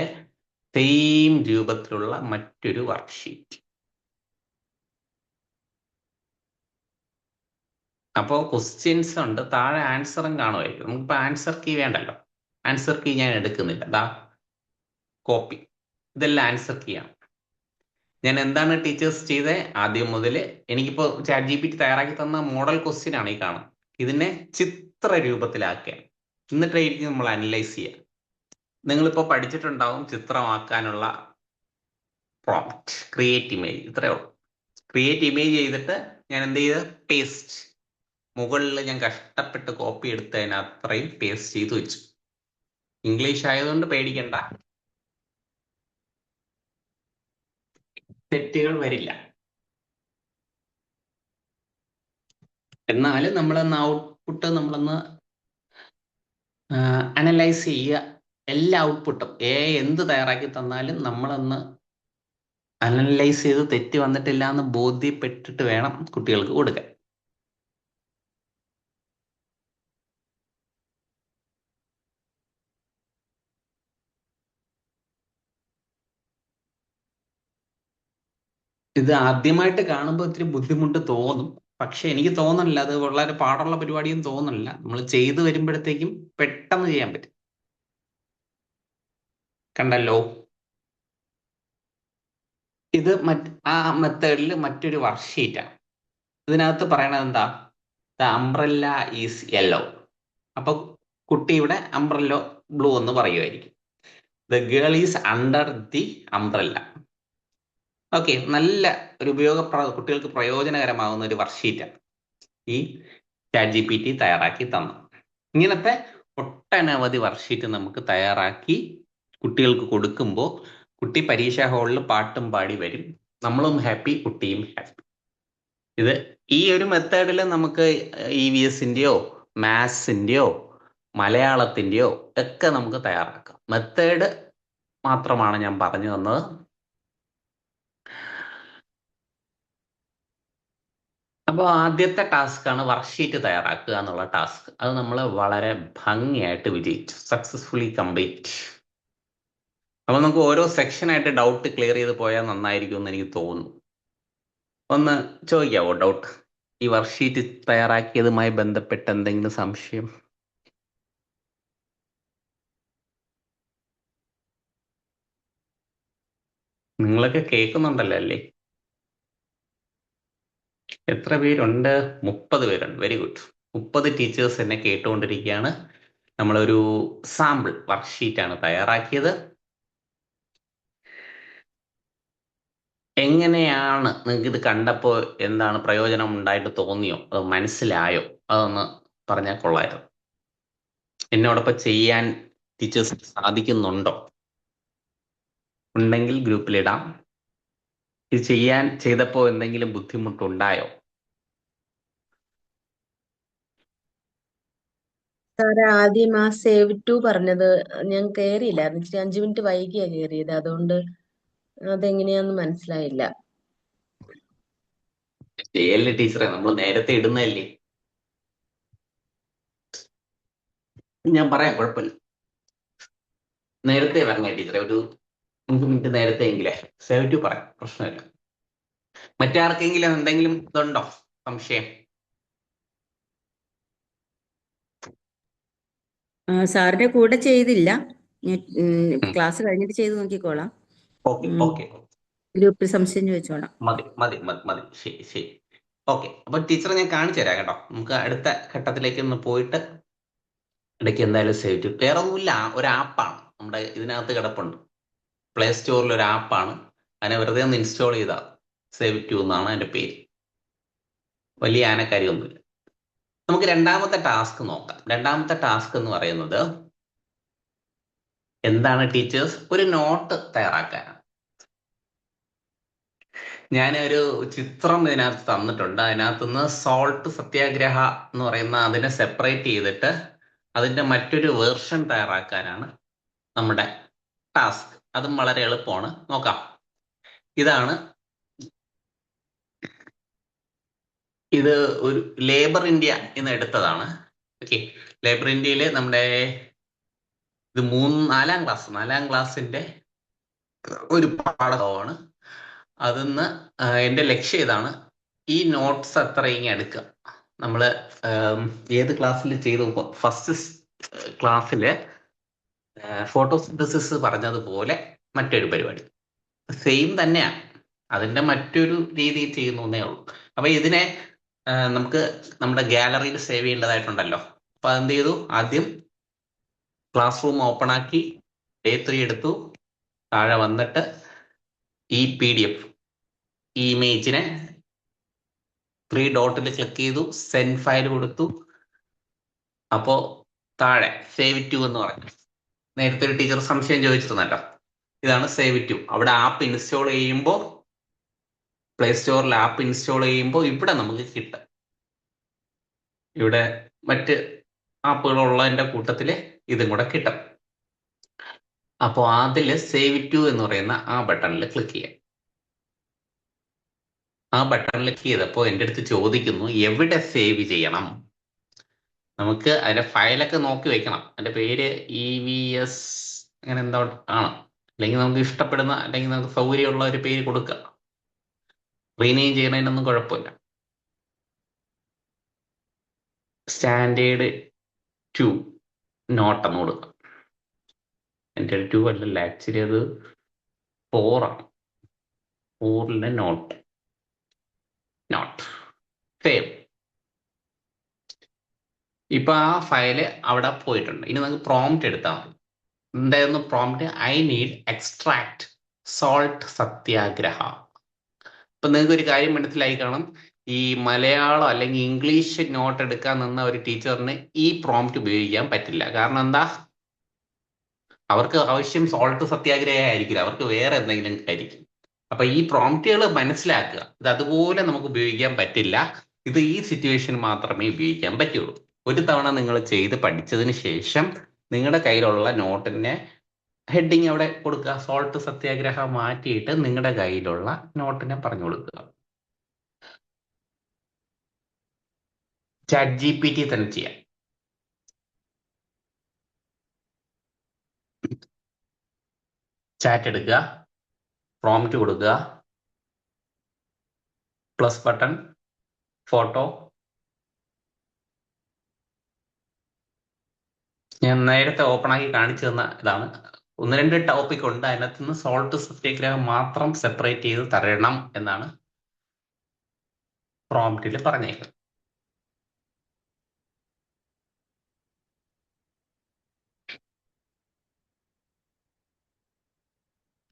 സെയിം രൂപത്തിലുള്ള മറ്റൊരു വർക്ക്ഷീറ്റ്. അപ്പോൾ ക്വസ്റ്റ്യൻസ് ഉണ്ട്, താഴെ ആൻസറും കാണുമായിരിക്കും. നമുക്കിപ്പോൾ ആൻസർ കീ വേണ്ടല്ലോ. ആൻസർ കീ ഞാൻ എടുക്കുന്നില്ല. ദാ കോപ്പി. ഇതെല്ലാം ആൻസർ കീ ആണ്. ഞാൻ എന്താണ് ടീച്ചേഴ്സ് ചെയ്തത്? ആദ്യം മുതൽ എനിക്കിപ്പോൾ ChatGPT തയ്യാറാക്കി തന്ന മോഡൽ ക്വസ്റ്റ്യൻ ആണ് ഈ കാണുന്നത്. ഇതിനെ ചിത്ര രൂപത്തിലാക്കുക, എന്നിട്ടായിരിക്കും നമ്മൾ അനലൈസ് ചെയ്യുക. നിങ്ങളിപ്പോൾ പഠിച്ചിട്ടുണ്ടാവും ചിത്രമാക്കാനുള്ള പ്രോംപ്റ്റ്, ക്രിയേറ്റ് ഇമേജ്. ഇത്രയേ ഉള്ളൂ. ക്രിയേറ്റ് ഇമേജ് ചെയ്തിട്ട് ഞാൻ എന്ത് ചെയ്ത് പേസ്റ്റ്, മുകളിൽ ഞാൻ കഷ്ടപ്പെട്ട് കോപ്പി എടുത്തതിന് അത്രയും പേസ്റ്റ് ചെയ്ത് വെച്ചു. ഇംഗ്ലീഷ് ആയതുകൊണ്ട് പേടിക്കണ്ട, തെറ്റുകൾ വരില്ല. എന്നാലും നമ്മളൊന്ന് ഔട്ട്പുട്ട് നമ്മളൊന്ന് അനലൈസ് ചെയ്യുക. എല്ലാ ഔട്ട്പുട്ടും എന്ത് തയ്യാറാക്കി തന്നാലും നമ്മളൊന്ന് അനലൈസ് ചെയ്ത് തെറ്റ് വന്നിട്ടില്ല എന്ന് ബോധ്യപ്പെട്ടിട്ട് വേണം കുട്ടികൾക്ക് കൊടുക്കാൻ. ഇത് ആദ്യമായിട്ട് കാണുമ്പോൾ ഇത്തിരി ബുദ്ധിമുട്ട് തോന്നും. പക്ഷെ എനിക്ക് തോന്നുന്നില്ല അത് വളരെ പാടുള്ള പരിപാടിയും തോന്നുന്നില്ല. നമ്മൾ ചെയ്തു വരുമ്പോഴത്തേക്കും പെട്ടെന്ന് ചെയ്യാൻ പറ്റും. കണ്ടല്ലോ, ഇത് ആ മെത്തേഡിൽ മറ്റൊരു വർക്ക്ഷീറ്റാണ്. ഇതിനകത്ത് പറയണത് എന്താ? The umbrella is yellow. അപ്പൊ കുട്ടി ഇവിടെ അംബ്രല്ലോ ബ്ലൂ എന്ന് പറയുമായിരിക്കും. The girl is under the umbrella. Okay, നല്ല ഒരു കുട്ടികൾക്ക് പ്രയോജനകരമാകുന്ന ഒരു വർക്ക്ഷീറ്റാണ് ഈ ChatGPT തയ്യാറാക്കി തന്നു. ഇങ്ങനത്തെ ഒട്ടനവധി വർക്ക്ഷീറ്റ് നമുക്ക് തയ്യാറാക്കി കുട്ടികൾക്ക് കൊടുക്കുമ്പോൾ കുട്ടി പരീക്ഷാ ഹാളിൽ പാട്ടും പാടി വരും. നമ്മളും ഹാപ്പി, കുട്ടിയും ഹാപ്പി. ഇത് ഈ ഒരു മെത്തേഡിൽ നമുക്ക് EVSന്റെയോ മാത്സിന്റെയോ മലയാളത്തിന്റെയോ ഒക്കെ നമുക്ക് തയ്യാറാക്കാം. മെത്തേഡ് മാത്രമാണ് ഞാൻ പറഞ്ഞു തന്നത്. അപ്പോൾ ആദ്യത്തെ ടാസ്ക് ആണ് വർക്ക്ഷീറ്റ് തയ്യാറാക്കുക എന്നുള്ള ടാസ്ക്. അത് നമ്മൾ വളരെ ഭംഗിയായിട്ട് വിജയിച്ചു, സക്സസ്ഫുള്ളി കംപ്ലീറ്റ്. അപ്പോൾ നമുക്ക് ഓരോ സെക്ഷനായിട്ട് ഡൗട്ട് ക്ലിയർ ചെയ്ത് പോയാൽ നന്നായിരിക്കും എന്ന് എനിക്ക് തോന്നുന്നു. ഒന്ന് ചോദിക്കാവോ ഡൗട്ട്? ഈ വർക്ക്ഷീറ്റ് തയ്യാറാക്കിയതുമായി ബന്ധപ്പെട്ട് എന്തെങ്കിലും സംശയം? നിങ്ങളൊക്കെ കേൾക്കുന്നുണ്ടല്ലോ അല്ലേ? എത്ര പേരുണ്ട്? 30 പേരുണ്ട്. Very good. 30 ടീച്ചേഴ്സ് എന്നെ കേട്ടുകൊണ്ടിരിക്കുകയാണ്. നമ്മളൊരു സാമ്പിൾ വർക്ക്ഷീറ്റാണ് തയ്യാറാക്കിയത്. എങ്ങനെയാണ് നിങ്ങൾക്ക് ഇത് കണ്ടപ്പോൾ എന്താണ് പ്രയോജനം ഉണ്ടായിട്ട് തോന്നിയോ, അത് മനസ്സിലായോ? അതൊന്ന് പറഞ്ഞാൽ കൊള്ളായിരുന്നു. എന്നോടൊപ്പം ചെയ്യാൻ ടീച്ചേഴ്സ് സാധിക്കുന്നുണ്ടോ? ഉണ്ടെങ്കിൽ ഗ്രൂപ്പിലിടാം. ഇത് ചെയ്തപ്പോൾ എന്തെങ്കിലും ബുദ്ധിമുട്ടുണ്ടായോ? സാറ് ആദ്യം ആ സേവ് ടു പറഞ്ഞത് ഞാൻ കയറിയില്ലായിരുന്നു. ഇച്ചിരി 5 മിനിറ്റ് വൈകിയാ കയറിയത്. അതുകൊണ്ട് അതെങ്ങനെയാന്ന് മനസ്സിലായില്ല. ചെയ്യല്ലേ ടീച്ചറെ, നമ്മൾ നേരത്തെ ഇടുന്നതല്ലേ. ഞാൻ പറയാം, കുഴപ്പമില്ല. നേരത്തെ വരണേ ടീച്ചറെ, ഒരു 5 മിനിറ്റ് നേരത്തെ എങ്കിലേ സേവ് ടു പറയാം, പ്രശ്നമില്ല. മറ്റാർക്കെങ്കിലും എന്തെങ്കിലും ഇതുണ്ടോ, സംശയം? സാറിന്റെ കൂടെ ചെയ്തില്ല. ഞാൻ ക്ലാസ് കഴിഞ്ഞിട്ട് ചെയ്ത് നോക്കിക്കോളാം. ഓക്കെ ഉം, ഓക്കെ. ഗ്രൂപ്പിൽ സംശയം ചോദിച്ചോളാം. മതി മതി മതി മതി, ശരി ശരി. ഓക്കെ, അപ്പൊ ടീച്ചറെ ഞാൻ കാണിച്ചു തരാം കേട്ടോ. നമുക്ക് അടുത്ത ഘട്ടത്തിലേക്ക് ഒന്ന് പോയിട്ട് ഇടയ്ക്ക് എന്തായാലും സേവ് ടു. വേറെ ഒന്നുമില്ല, ഒരു ആപ്പാണ് നമ്മുടെ ഇതിനകത്ത് കിടപ്പുണ്ട്. പ്ലേ സ്റ്റോറിൽ ഒരു ആപ്പാണ്. അതിനെ വെറുതെ ഒന്ന് ഇൻസ്റ്റാൾ ചെയ്താൽ സേവ് ടു എന്നാണ് അതിന്റെ പേര്. വലിയ ആനക്കാര്യമൊന്നുമില്ല. നമുക്ക് രണ്ടാമത്തെ ടാസ്ക് നോക്കാം. രണ്ടാമത്തെ ടാസ്ക് എന്ന് പറയുന്നത് എന്താണ് ടീച്ചേഴ്സ്? ഒരു നോട്ട് തയ്യാറാക്കാൻ. ഞാനൊരു ചിത്രം ഇതിനകത്ത് തന്നിട്ടുണ്ട്. അതിനകത്തുനിന്ന് സോൾട്ട് സത്യാഗ്രഹ എന്ന് പറയുന്ന അതിനെ സെപ്പറേറ്റ് ചെയ്തിട്ട് അതിന്റെ മറ്റൊരു വേർഷൻ തയ്യാറാക്കാനാണ് നമ്മുടെ ടാസ്ക്. അതും വളരെ എളുപ്പമാണ്, നോക്കാം. ഇതാണ്, ഇത് ഒരു ലേബർ ഇന്ത്യ എന്ന് എടുത്തതാണ്. ഓക്കെ, ലേബർ ഇന്ത്യയില് നമ്മുടെ ഇത് നാലാം ക്ലാസ്സിന്റെ ഒരു പാഠമാണ്. അതിന്ന് എന്റെ ലക്ഷ്യം ഇതാണ്: ഈ നോട്ട്സ് അത്ര ഇങ്ങനെ എടുക്കുക. നമ്മള് ഏത് ക്ലാസ്സിൽ ചെയ്തു? ഫസ്റ്റ് ക്ലാസ്സില് ഫോട്ടോസിന്തസിസ് പറഞ്ഞതുപോലെ മറ്റൊരു പരിപാടി സെയിം തന്നെയാണ്. അതിന്റെ മറ്റൊരു രീതിയിൽ ചെയ്യുന്നേ ഉള്ളൂ. അപ്പൊ ഇതിനെ നമുക്ക് നമ്മുടെ ഗാലറിയിൽ സേവ് ചെയ്യേണ്ടതായിട്ടുണ്ടല്ലോ. അപ്പൊ അതെന്ത് ചെയ്തു? ആദ്യം ക്ലാസ് റൂം ഓപ്പൺ ആക്കി A3 എടുത്തു. താഴെ വന്നിട്ട് ഈ PDF ഈ ഇമേജിനെ 3 ഡോട്ടിൽ ക്ലിക്ക് ചെയ്തു, സെൻഡ് ഫയൽ കൊടുത്തു. അപ്പോ താഴെ സേവ് ടു എന്ന് പറഞ്ഞു. നേരത്തെ ഒരു ടീച്ചർ സംശയം ചോദിച്ചിരുന്നല്ലോ, ഇതാണ് സേവ് ടു. അവിടെ ആപ്പ് ഇൻസ്റ്റാൾ ചെയ്യുമ്പോൾ, പ്ലേ സ്റ്റോറിൽ ആപ്പ് ഇൻസ്റ്റാൾ ചെയ്യുമ്പോൾ ഇവിടെ നമുക്ക് കിട്ടും. ഇവിടെ മറ്റ് ആപ്പുകളുള്ളതിന്റെ കൂട്ടത്തിൽ ഇതും കൂടെ കിട്ടും. അപ്പോൾ അതിൽ സേവ് ടു എന്ന് പറയുന്ന ആ ബട്ടണിൽ ക്ലിക്ക് ചെയ്യാം. ആ ബട്ടണിൽ ക്ലിക്ക് ചെയ്തപ്പോൾ എൻ്റെ അടുത്ത് ചോദിക്കുന്നു എവിടെ സേവ് ചെയ്യണം. നമുക്ക് അതിന്റെ ഫയലൊക്കെ നോക്കി വെക്കണം. അതിന്റെ പേര് EVS അങ്ങനെ എന്തോ ആണ്. അല്ലെങ്കിൽ നമുക്ക് ഇഷ്ടപ്പെടുന്ന, അല്ലെങ്കിൽ നമുക്ക് സൗകര്യമുള്ള ഒരു പേര് കൊടുക്കുക. റീനെയിം ചെയ്യണതിനൊന്നും കുഴപ്പമില്ല. സ്റ്റാൻഡേർഡ് 2 നോട്ട് എന്ന് കൊടുക്കുക. എൻ്റെ 2 അല്ലല്ല, ആക്ച്വലി അത് 4 ആണ്. 4ന്റെ നോട്ട് സേവ്. ഇപ്പൊ ആ ഫയല് അവിടെ പോയിട്ടുണ്ട്. ഇനി നമുക്ക് പ്രോംപ്റ്റ് എടുത്താൽ മതി. എന്തായിരുന്നു prompt? I need extract salt Satyagraha. ഇപ്പൊ നിങ്ങൾക്ക് ഒരു കാര്യം മനസ്സിലായി കാണും. ഈ മലയാളം അല്ലെങ്കിൽ ഇംഗ്ലീഷ് നോട്ട് എടുക്കാൻ നിന്ന ഒരു ടീച്ചറിന് ഈ പ്രോംപ്റ്റ് ഉപയോഗിക്കാൻ പറ്റില്ല. കാരണം എന്താ? അവർക്ക് ആവശ്യം സോൾട്ട് സത്യാഗ്രഹ ആയിരിക്കില്ല, അവർക്ക് വേറെ എന്തെങ്കിലും ആയിരിക്കും. അപ്പൊ ഈ പ്രോംപ്റ്റുകൾ മനസ്സിലാക്കുക. ഇത് അതുപോലെ നമുക്ക് ഉപയോഗിക്കാൻ പറ്റില്ല. ഇത് ഈ സിറ്റുവേഷൻ മാത്രമേ ഉപയോഗിക്കാൻ പറ്റുള്ളൂ. ഒരു തവണ നിങ്ങൾ ചെയ്ത് പഠിച്ചതിന് ശേഷം നിങ്ങളുടെ കയ്യിലുള്ള നോട്ടിന്റെ ഹെഡിങ് അവിടെ കൊടുക്കുക. സോൾട്ട് സത്യാഗ്രഹ മാറ്റിയിട്ട് നിങ്ങളുടെ കയ്യിലുള്ള നോട്ടിനെ പറഞ്ഞു കൊടുക്കുക. ChatGPT തന്നെ ചെയ്യാം. ചാറ്റ് എടുക്കുക, പ്രോംപ്റ്റ് കൊടുക്കുക, പ്ലസ് ബട്ടൺ, ഫോട്ടോ. ഞാൻ നേരത്തെ ഓപ്പൺ ആക്കി കാണിച്ചു തന്ന ഇതാണ്. 1-2 ടോപ്പിക് ഉണ്ട്, അതിനകത്ത് നിന്ന് സോൾട്ട് സത്യാഗ്രഹം മാത്രം സെപ്പറേറ്റ് ചെയ്ത് തരണം എന്നാണ് പ്രോംപ്റ്റിൽ പറഞ്ഞേക്കുന്നത്.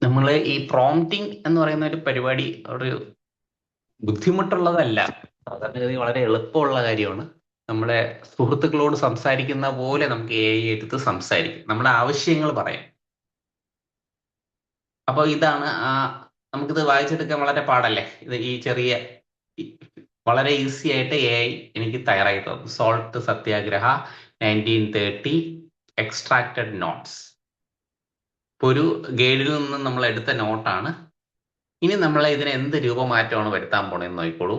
നമ്മൾ ഈ പ്രോംപ്റ്റിംഗ് എന്ന് പറയുന്ന ഒരു പരിപാടി ഒരു ബുദ്ധിമുട്ടുള്ളതല്ല. സാധാരണഗതി വളരെ എളുപ്പമുള്ള കാര്യമാണ്. നമ്മുടെ സുഹൃത്തുക്കളോട് സംസാരിക്കുന്ന പോലെ നമുക്ക് എ ഐ എടുത്ത് സംസാരിക്കും, നമ്മുടെ ആവശ്യങ്ങൾ പറയാം. അപ്പോൾ ഇതാണ് നമുക്കിത് വായിച്ചെടുക്കാൻ വളരെ പാടല്ലേ. ഇത് ഈ ചെറിയ വളരെ ഈസി ആയിട്ട് എ ഐ എനിക്ക് തയ്യാറാക്കി തന്നു. സോൾട്ട് സത്യാഗ്രഹ 1930 എക്സ്ട്രാക്റ്റഡ് നോട്ട്സ്. ഇപ്പൊ ഒരു ഗൈഡിൽ നിന്ന് നമ്മൾ എടുത്ത നോട്ടാണ്. ഇനി നമ്മൾ ഇതിനെ എന്ത് രൂപമാറ്റമാണ് വരുത്താൻ പോണെന്ന് നോക്കിക്കോളൂ.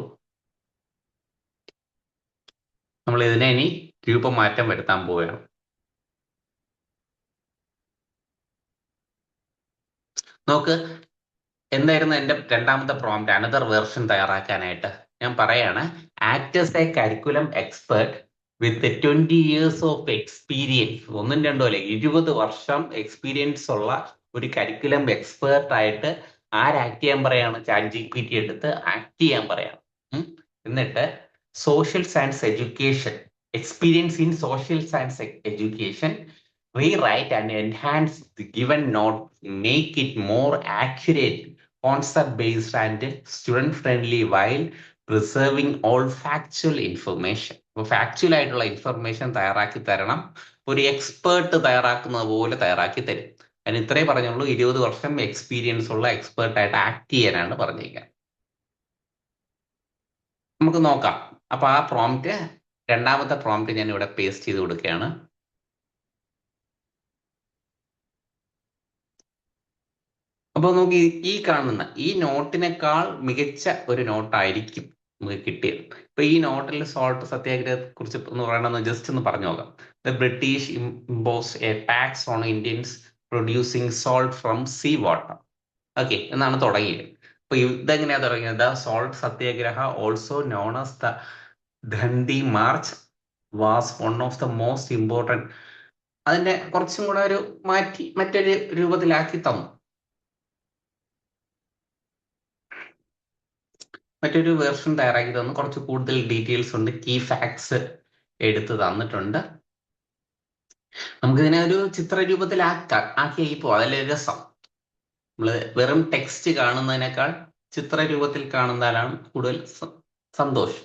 നമ്മൾ ഇതിനെ ഇനി രൂപമാറ്റം വരുത്താൻ പോവുകയാണ്. നോക്ക്, എന്തായിരുന്നു എൻ്റെ രണ്ടാമത്തെ പ്രോംപ്റ്റ്, അനദർ വേർഷൻ തയ്യാറാക്കാനായിട്ട്. ഞാൻ പറയാണ്, act as A curriculum expert with 20 years of experience. ഒന്നും രണ്ടോ അല്ലെ, 20 വർഷം എക്സ്പീരിയൻസ് ഉള്ള ഒരു കരിക്കുലം എക്സ്പേർട്ട് ആയിട്ട് ആക്ട് ചെയ്യാൻ പറയാണ്. ചാറ്റ് ജി പി ടി എടുത്ത് ആക്ട് ചെയ്യാൻ പറയാണ്. എന്നിട്ട് social science education, experience in social science education, rewrite and enhance the given note, make it more accurate, concept based and student friendly while preserving all factual information. അപ്പോൾ factual ആയിട്ടുള്ള information തയ്യാറാക്കി തരണം. ഒരു expert തയ്യാറാക്കുന്നത് പോലെ തയ്യാറാക്കി തരും. അതിന് ഇത്രേ പറഞ്ഞുള്ളൂ, 20 വർഷം എക്സ്പീരിയൻസ് ഉള്ള എക്സ്പേർട്ടായിട്ട് ആക്ട് ചെയ്യാനാണ് പറഞ്ഞിരിക്കുന്നത്. നമുക്ക് നോക്കാം. അപ്പൊ ആ പ്രോംപ്റ്റ്, രണ്ടാമത്തെ പ്രോംപ്റ്റ് ഞാൻ ഇവിടെ പേസ്റ്റ് ചെയ്ത് കൊടുക്കുകയാണ്. അപ്പൊ നമുക്ക് ഈ കാണുന്ന ഈ നോട്ടിനേക്കാൾ മികച്ച ഒരു നോട്ടായിരിക്കും നമുക്ക് കിട്ടിയത്. ഇപ്പൊ ഈ നോട്ടിൽ സോൾട്ട് സത്യാഗ്രഹത്തെ കുറിച്ച് എന്ന് പറയണമെന്ന് ജസ്റ്റ് ഒന്ന് പറഞ്ഞു നോക്കാം. The British impose A tax on Indians producing salt from sea water. Okay എന്നാണ് തുടങ്ങിയത്. അപ്പൊ ഇതെങ്ങനെയാ തുടങ്ങിയത്? The salt Satyagraha, also known as the Dandi March, was one of the most important. അതിന്റെ കുറച്ചും കൂടെ ഒരു മാറ്റി മറ്റൊരു രൂപത്തിലാക്കി തന്നു. മറ്റൊരു വേർഷൻ തയ്യാറാക്കി തന്നു. കുറച്ച് കൂടുതൽ ഡീറ്റെയിൽസ് ഉണ്ട്, കീ ഫാക്ട്സ് എടുത്ത് തന്നിട്ടുണ്ട്. നമുക്കിതിനെ ഒരു ചിത്ര ആക്കിയായി പോവാം. അതല്ലേ രസം. നമ്മള് വെറും ടെക്സ്റ്റ് കാണുന്നതിനേക്കാൾ ചിത്ര രൂപത്തിൽ കാണുന്നതിലാണ് കൂടുതൽ സന്തോഷം.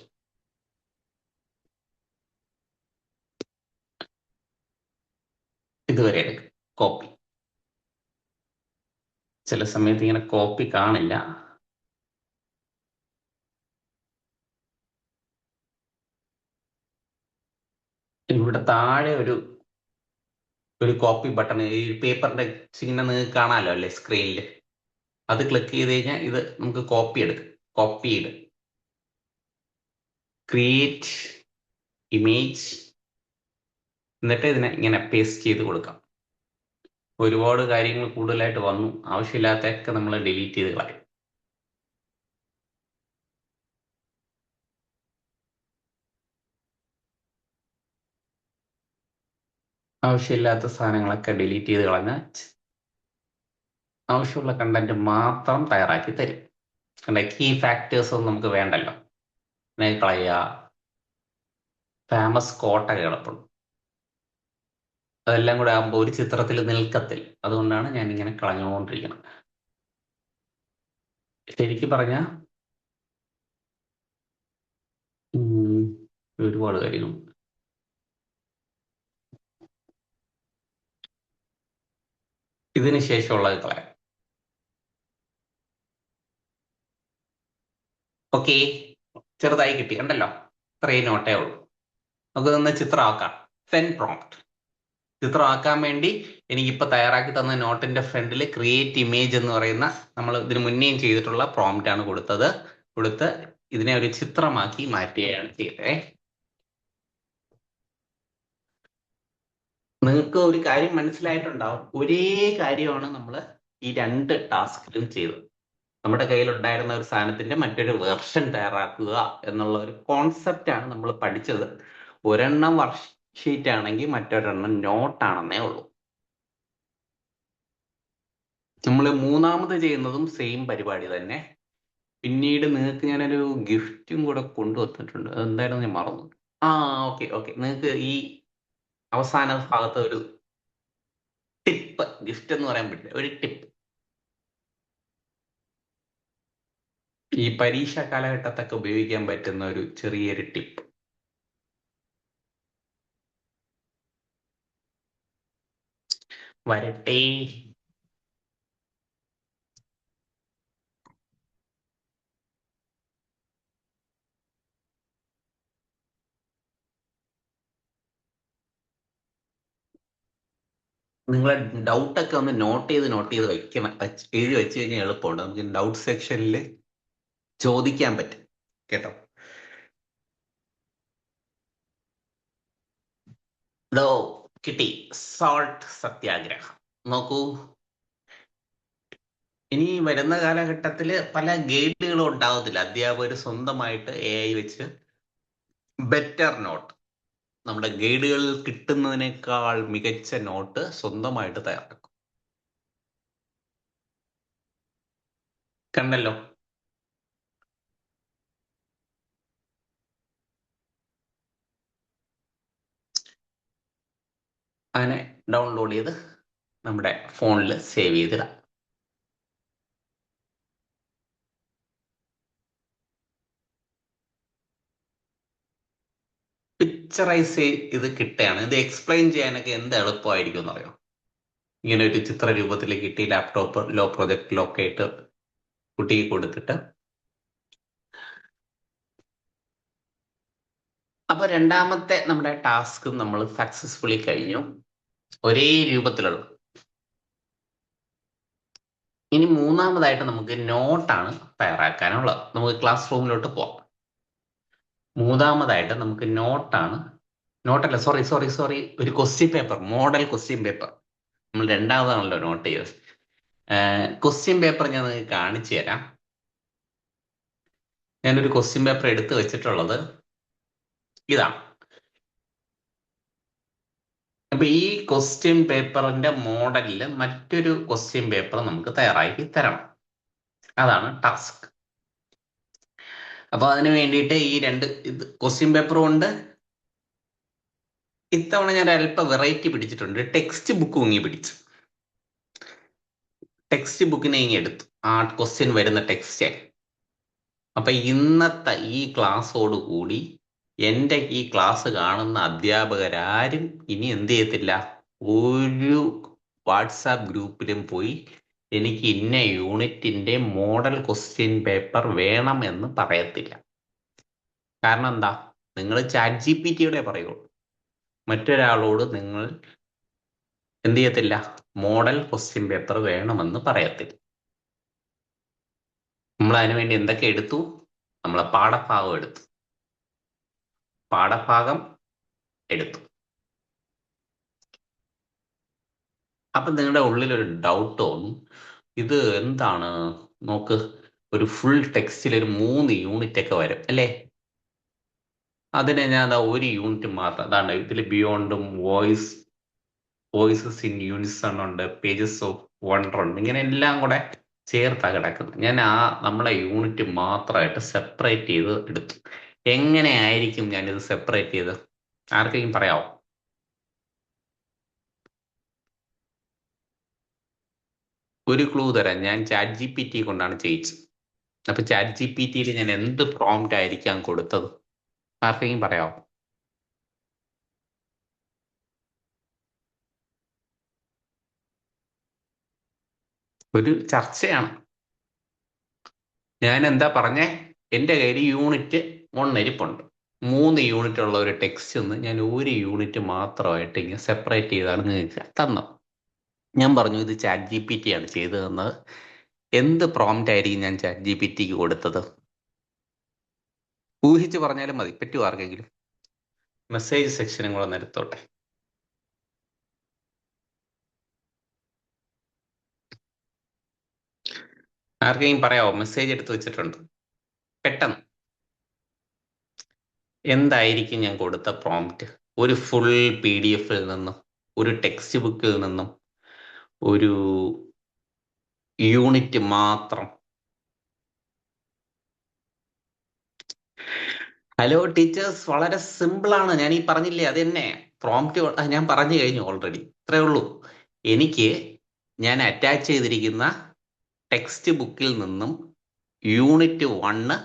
ഇതുവരെ എടുക്കും കോപ്പി. ചില സമയത്ത് ഇങ്ങനെ കോപ്പി കാണില്ല. ഇവിടെ താഴെ ഒരു കോപ്പി ബട്ടൺ, ഈ പേപ്പറിന്റെ ചിഹ്നം നിങ്ങൾക്ക് കാണാമല്ലോ അല്ലേ സ്ക്രീനിൽ. അത് ക്ലിക്ക് ചെയ്ത് കഴിഞ്ഞാൽ ഇത് നമുക്ക് കോപ്പി എടുക്കാം. കോപ്പിയിട്, ക്രിയേറ്റ് ഇമേജ്, എന്നിട്ട് ഇതിനെ ഇങ്ങനെ പേസ്റ്റ് ചെയ്ത് കൊടുക്കാം. ഒരുപാട് കാര്യങ്ങൾ കൂടുതലായിട്ട് വന്നു, ആവശ്യമില്ലാത്തൊക്കെ നമ്മൾ ഡിലീറ്റ് ചെയ്ത് കളയും. ആവശ്യമില്ലാത്ത സാധനങ്ങളൊക്കെ ഡിലീറ്റ് ചെയ്ത് കളഞ്ഞാൽ ആവശ്യമുള്ള കണ്ടന്റ് മാത്രം തയ്യാറാക്കി തരും. കീ ഫാക്ടേഴ്സ് ഒന്നും നമുക്ക് വേണ്ടല്ലോ, കളയുക. ഫേമസ് കോട്ട കിടപ്പുണ്ട്, അതെല്ലാം കൂടെ ആകുമ്പോൾ ഒരു ചിത്രത്തിൽ നിൽക്കത്തില്ല. അതുകൊണ്ടാണ് ഞാൻ ഇങ്ങനെ കളഞ്ഞുകൊണ്ടിരിക്കുന്നത്. ശരിക്കും പറഞ്ഞ ഒരുപാട് കാര്യങ്ങൾ. ഇതിന് ശേഷമുള്ളത് കളയാം. ഓക്കെ, ചെറുതായി കിട്ടി കണ്ടല്ലോ. ഇത്രയും നോട്ടേ ഉള്ളൂ. നമുക്ക് നിന്ന് ചിത്രമാക്കാം. സെൻ പ്രോംപ്റ്റ് ചിത്രമാക്കാൻ വേണ്ടി എനിക്കിപ്പോൾ തയ്യാറാക്കി തന്ന നോട്ടിന്റെ ഫ്രണ്ടിൽ ക്രിയേറ്റ് ഇമേജ് എന്ന് പറയുന്ന നമ്മൾ ഇതിന് മുന്നേയും ചെയ്തിട്ടുള്ള പ്രോംപ്റ്റ് ആണ് കൊടുത്ത് ഇതിനെ ഒരു ചിത്രമാക്കി മാറ്റുകയാണ് ചെയ്തത്. നിങ്ങൾക്ക് ഒരു കാര്യം മനസ്സിലായിട്ടുണ്ടാവും. ഒരേ കാര്യമാണ് നമ്മൾ ഈ രണ്ട് ടാസ്കിലും ചെയ്തത്. നമ്മുടെ കയ്യിലുണ്ടായിരുന്ന ഒരു സാധനത്തിന്റെ മറ്റൊരു വെർഷൻ തയ്യാറാക്കുക എന്നുള്ള ഒരു കോൺസെപ്റ്റ് ആണ് നമ്മൾ പഠിച്ചത്. ഒരെണ്ണം വർക്ക്ഷീറ്റ് ആണെങ്കിൽ മറ്റൊരെണ്ണം നോട്ടാണെന്നേ ഉള്ളൂ. നമ്മൾ മൂന്നാമത് ചെയ്യുന്നതും സെയിം പരിപാടി തന്നെ. പിന്നീട് നിങ്ങൾക്ക് ഞാനൊരു ഗിഫ്റ്റും കൂടെ കൊണ്ടുവന്നിട്ടുണ്ട്. അതെന്തായിരുന്നു ഞാൻ മറന്നു. ഓക്കെ നിങ്ങൾക്ക് ഈ അവസാന ഭാഗത്ത് ഒരു ടിപ്പ്, ഗിഫ്റ്റ് എന്ന് പറയാൻ പറ്റില്ല, ഒരു ടിപ്പ്. ഈ പരീക്ഷാ കാലഘട്ടത്തൊക്കെ ഉപയോഗിക്കാൻ പറ്റുന്ന ഒരു ചെറിയൊരു ടിപ്പ്. വരട്ടെ. നിങ്ങളെ ഡൗട്ടൊക്കെ ഒന്ന് നോട്ട് ചെയ്ത് വെക്കണം. എഴുതി വെച്ച് കഴിഞ്ഞാൽ എളുപ്പമുണ്ട്. നമുക്ക് ഡൗട്ട് സെക്ഷനിൽ ചോദിക്കാൻ പറ്റും കേട്ടോ. ഇതോ കിട്ടി, സോൾട്ട് സത്യാഗ്രഹം. നോക്കൂ, ഇനി വരുന്ന കാലഘട്ടത്തിൽ പല ഗൈഡുകളും ഉണ്ടാവത്തില്ല. അധ്യാപകർ സ്വന്തമായിട്ട് AI വെച്ച് ബെറ്റർ നോട്ട്, നമ്മുടെ ഗൈഡുകളിൽ കിട്ടുന്നതിനേക്കാൾ മികച്ച നോട്ട് സ്വന്തമായിട്ട് തയ്യാറാക്കും. കണ്ടല്ലോ. അങ്ങനെ ഡൗൺലോഡ് ചെയ്ത് നമ്മുടെ ഫോണിൽ സേവ് ചെയ്തിടാം. പിക്ചറൈസ് ഇത് കിട്ടുകയാണ്. ഇത് എക്സ്പ്ലെയിൻ ചെയ്യാനൊക്കെ എന്ത് എളുപ്പമായിരിക്കും എന്നറിയോ? ഇങ്ങനെ ഒരു ചിത്ര രൂപത്തിൽ കിട്ടി ലാപ്ടോപ്പ് പ്രൊജക്റ്റിലൊക്കെ ആയിട്ട് കുട്ടിക്ക് കൊടുത്തിട്ട്, അപ്പൊ രണ്ടാമത്തെ നമ്മുടെ ടാസ്ക് നമ്മൾ സക്സസ്ഫുള്ളി കഴിഞ്ഞു. ഒരേ രൂപത്തിലുള്ള. ഇനി മൂന്നാമതായിട്ട് നമുക്ക് നോട്ടാണ് തയ്യാറാക്കാനുള്ളത്. നമുക്ക് ക്ലാസ് റൂമിലോട്ട് പോവാം. മൂന്നാമതായിട്ട് നമുക്ക് നോട്ടല്ല, സോറി, ഒരു question paper, model question paper. നമ്മൾ രണ്ടാമതാണല്ലോ നോട്ട് ചെയ്തത്. ക്വസ്റ്റ്യൻ പേപ്പർ ഞാൻ നിങ്ങൾക്ക് കാണിച്ചു തരാം. ഞാനൊരു ക്വസ്റ്റ്യൻ പേപ്പർ എടുത്തു വെച്ചിട്ടുള്ളത് ഇതാണ്. അപ്പൊ ഈ ക്വസ്റ്റ്യൻ പേപ്പറിന്റെ മോഡലിൽ മറ്റൊരു ക്വസ്റ്റ്യൻ പേപ്പർ നമുക്ക് തയ്യാറാക്കി തരണം. അതാണ് ടാസ്ക്. അപ്പൊ അതിന് വേണ്ടിയിട്ട് ഈ രണ്ട് ക്വസ്റ്റ്യൻ പേപ്പറും ഉണ്ട്. ഇത്തവണ ഞാൻ അല്പം വെറൈറ്റി പിടിച്ചിട്ടുണ്ട്. ടെക്സ്റ്റ് ബുക്ക് ഊങ്ങി പിടിച്ചു. ടെക്സ്റ്റ് ബുക്കിനെ ഇങ്ങി എടുത്തു, ആ ക്വസ്റ്റ്യൻ വരുന്ന ടെക്സ്റ്റ്. അപ്പൊ ഇന്നത്തെ ഈ ക്ലാസ്സോട് കൂടി എൻ്റെ ഈ ക്ലാസ് കാണുന്ന അധ്യാപകരാരും ഇനി എന്ത് ചെയ്യത്തില്ല, ഒരു വാട്സാപ്പ് ഗ്രൂപ്പിലും പോയി എനിക്ക് ഇന്ന യൂണിറ്റിന്റെ മോഡൽ ക്വസ്റ്റ്യൻ പേപ്പർ വേണം എന്ന് പറയത്തില്ല. കാരണം എന്താ? നിങ്ങൾ ChatGPT പറയുള്ളൂ. മറ്റൊരാളോട് നിങ്ങൾ എന്ത് ചെയ്യത്തില്ല, മോഡൽ ക്വസ്റ്റ്യൻ പേപ്പർ വേണമെന്ന് പറയത്തില്ല. നമ്മൾ അതിനുവേണ്ടി എന്തൊക്കെ എടുത്തു? നമ്മളെ പാഠഭാഗം എടുത്തു. അപ്പൊ നിങ്ങളുടെ ഉള്ളിൽ ഒരു ഡൗട്ട് തോന്നും, ഇത് എന്താണ്? നോക്ക്, ഒരു ഫുൾ ടെക്സ്റ്റിൽ ഒരു 3 യൂണിറ്റ് ഒക്കെ വരും അല്ലേ? അതിനെ ഞാൻ ഒരു യൂണിറ്റ് മാത്രം, അതാണ് ഇതിൽ ബിയോണ്ടും വോയിസസ് ഇൻ യൂണിസൺ ഉണ്ട്, പേജസ് ഓഫ് വണ്ടർ ഉണ്ട്, ഇങ്ങനെ എല്ലാം കൂടെ ചേർത്താ കിടക്കുന്നത്. ഞാൻ നമ്മളെ യൂണിറ്റ് മാത്രമായിട്ട് സെപ്പറേറ്റ് ചെയ്ത് എടുത്തു. എങ്ങനെയായിരിക്കും ഞാനിത് സെപ്പറേറ്റ് ചെയ്ത്? ആർക്കെങ്കിലും പറയാമോ? ഒരു ക്ലൂ തരാം. ഞാൻ ChatGPT കൊണ്ടാണ് ചെയ്യിച്ചത്. അപ്പൊ ChatGPTയിൽ ഞാൻ എന്ത് പ്രോംപ്റ്റ് ആയിരിക്കാം കൊടുത്തത്? ആർക്കെങ്കിലും പറയാമോ? ഒരു ചർച്ചയാണ്. ഞാൻ എന്താ പറഞ്ഞേ? എൻ്റെ കയ്യിൽ യൂണിറ്റ് 1 ഇരിപ്പുണ്ട്. 3 യൂണിറ്റ് ഉള്ള ഒരു ടെക്സ്റ്റ് ഒന്ന് ഞാൻ ഒരു യൂണിറ്റ് മാത്രമായിട്ട് ഇങ്ങനെ സെപ്പറേറ്റ് ചെയ്താണ് നിങ്ങൾക്ക് തന്നത്. ഞാൻ പറഞ്ഞു ഇത് ChatGPT ആണ് ചെയ്തു തന്നത്. എന്ത് പ്രോംപ്റ്റ് ആയിരിക്കും ഞാൻ ChatGPTക്ക് കൊടുത്തത്? ഊഹിച്ച് പറഞ്ഞാലും മതി. പറ്റുമോ ആർക്കെങ്കിലും? മെസ്സേജ് സെക്ഷനും കൂടെ നിരത്തോട്ടെ. ആർക്കെങ്കിലും പറയാമോ? മെസ്സേജ് എടുത്ത് വെച്ചിട്ടുണ്ട്. പെട്ടെന്ന് എന്തായിരിക്കും ഞാൻ കൊടുത്ത പ്രോംപ്റ്റ്? ഒരു ഫുൾ PDF-ൽ നിന്നും, ഒരു ടെക്സ്റ്റ് ബുക്കിൽ നിന്നും, ഒരു യൂണിറ്റ് മാത്രം. ഹലോ ടീച്ചേഴ്സ്, വളരെ സിമ്പിൾ ആണ്. ഞാൻ ഈ പറഞ്ഞില്ലേ, അത് തന്നെ പ്രോംപ്റ്റ് ഞാൻ പറഞ്ഞു കഴിഞ്ഞു ഓൾറെഡി. ഇത്രേ ഉള്ളൂ. എനിക്ക് ഞാൻ അറ്റാച്ച് ചെയ്തിരിക്കുന്ന ടെക്സ്റ്റ് ബുക്കിൽ നിന്നും യൂണിറ്റ് 1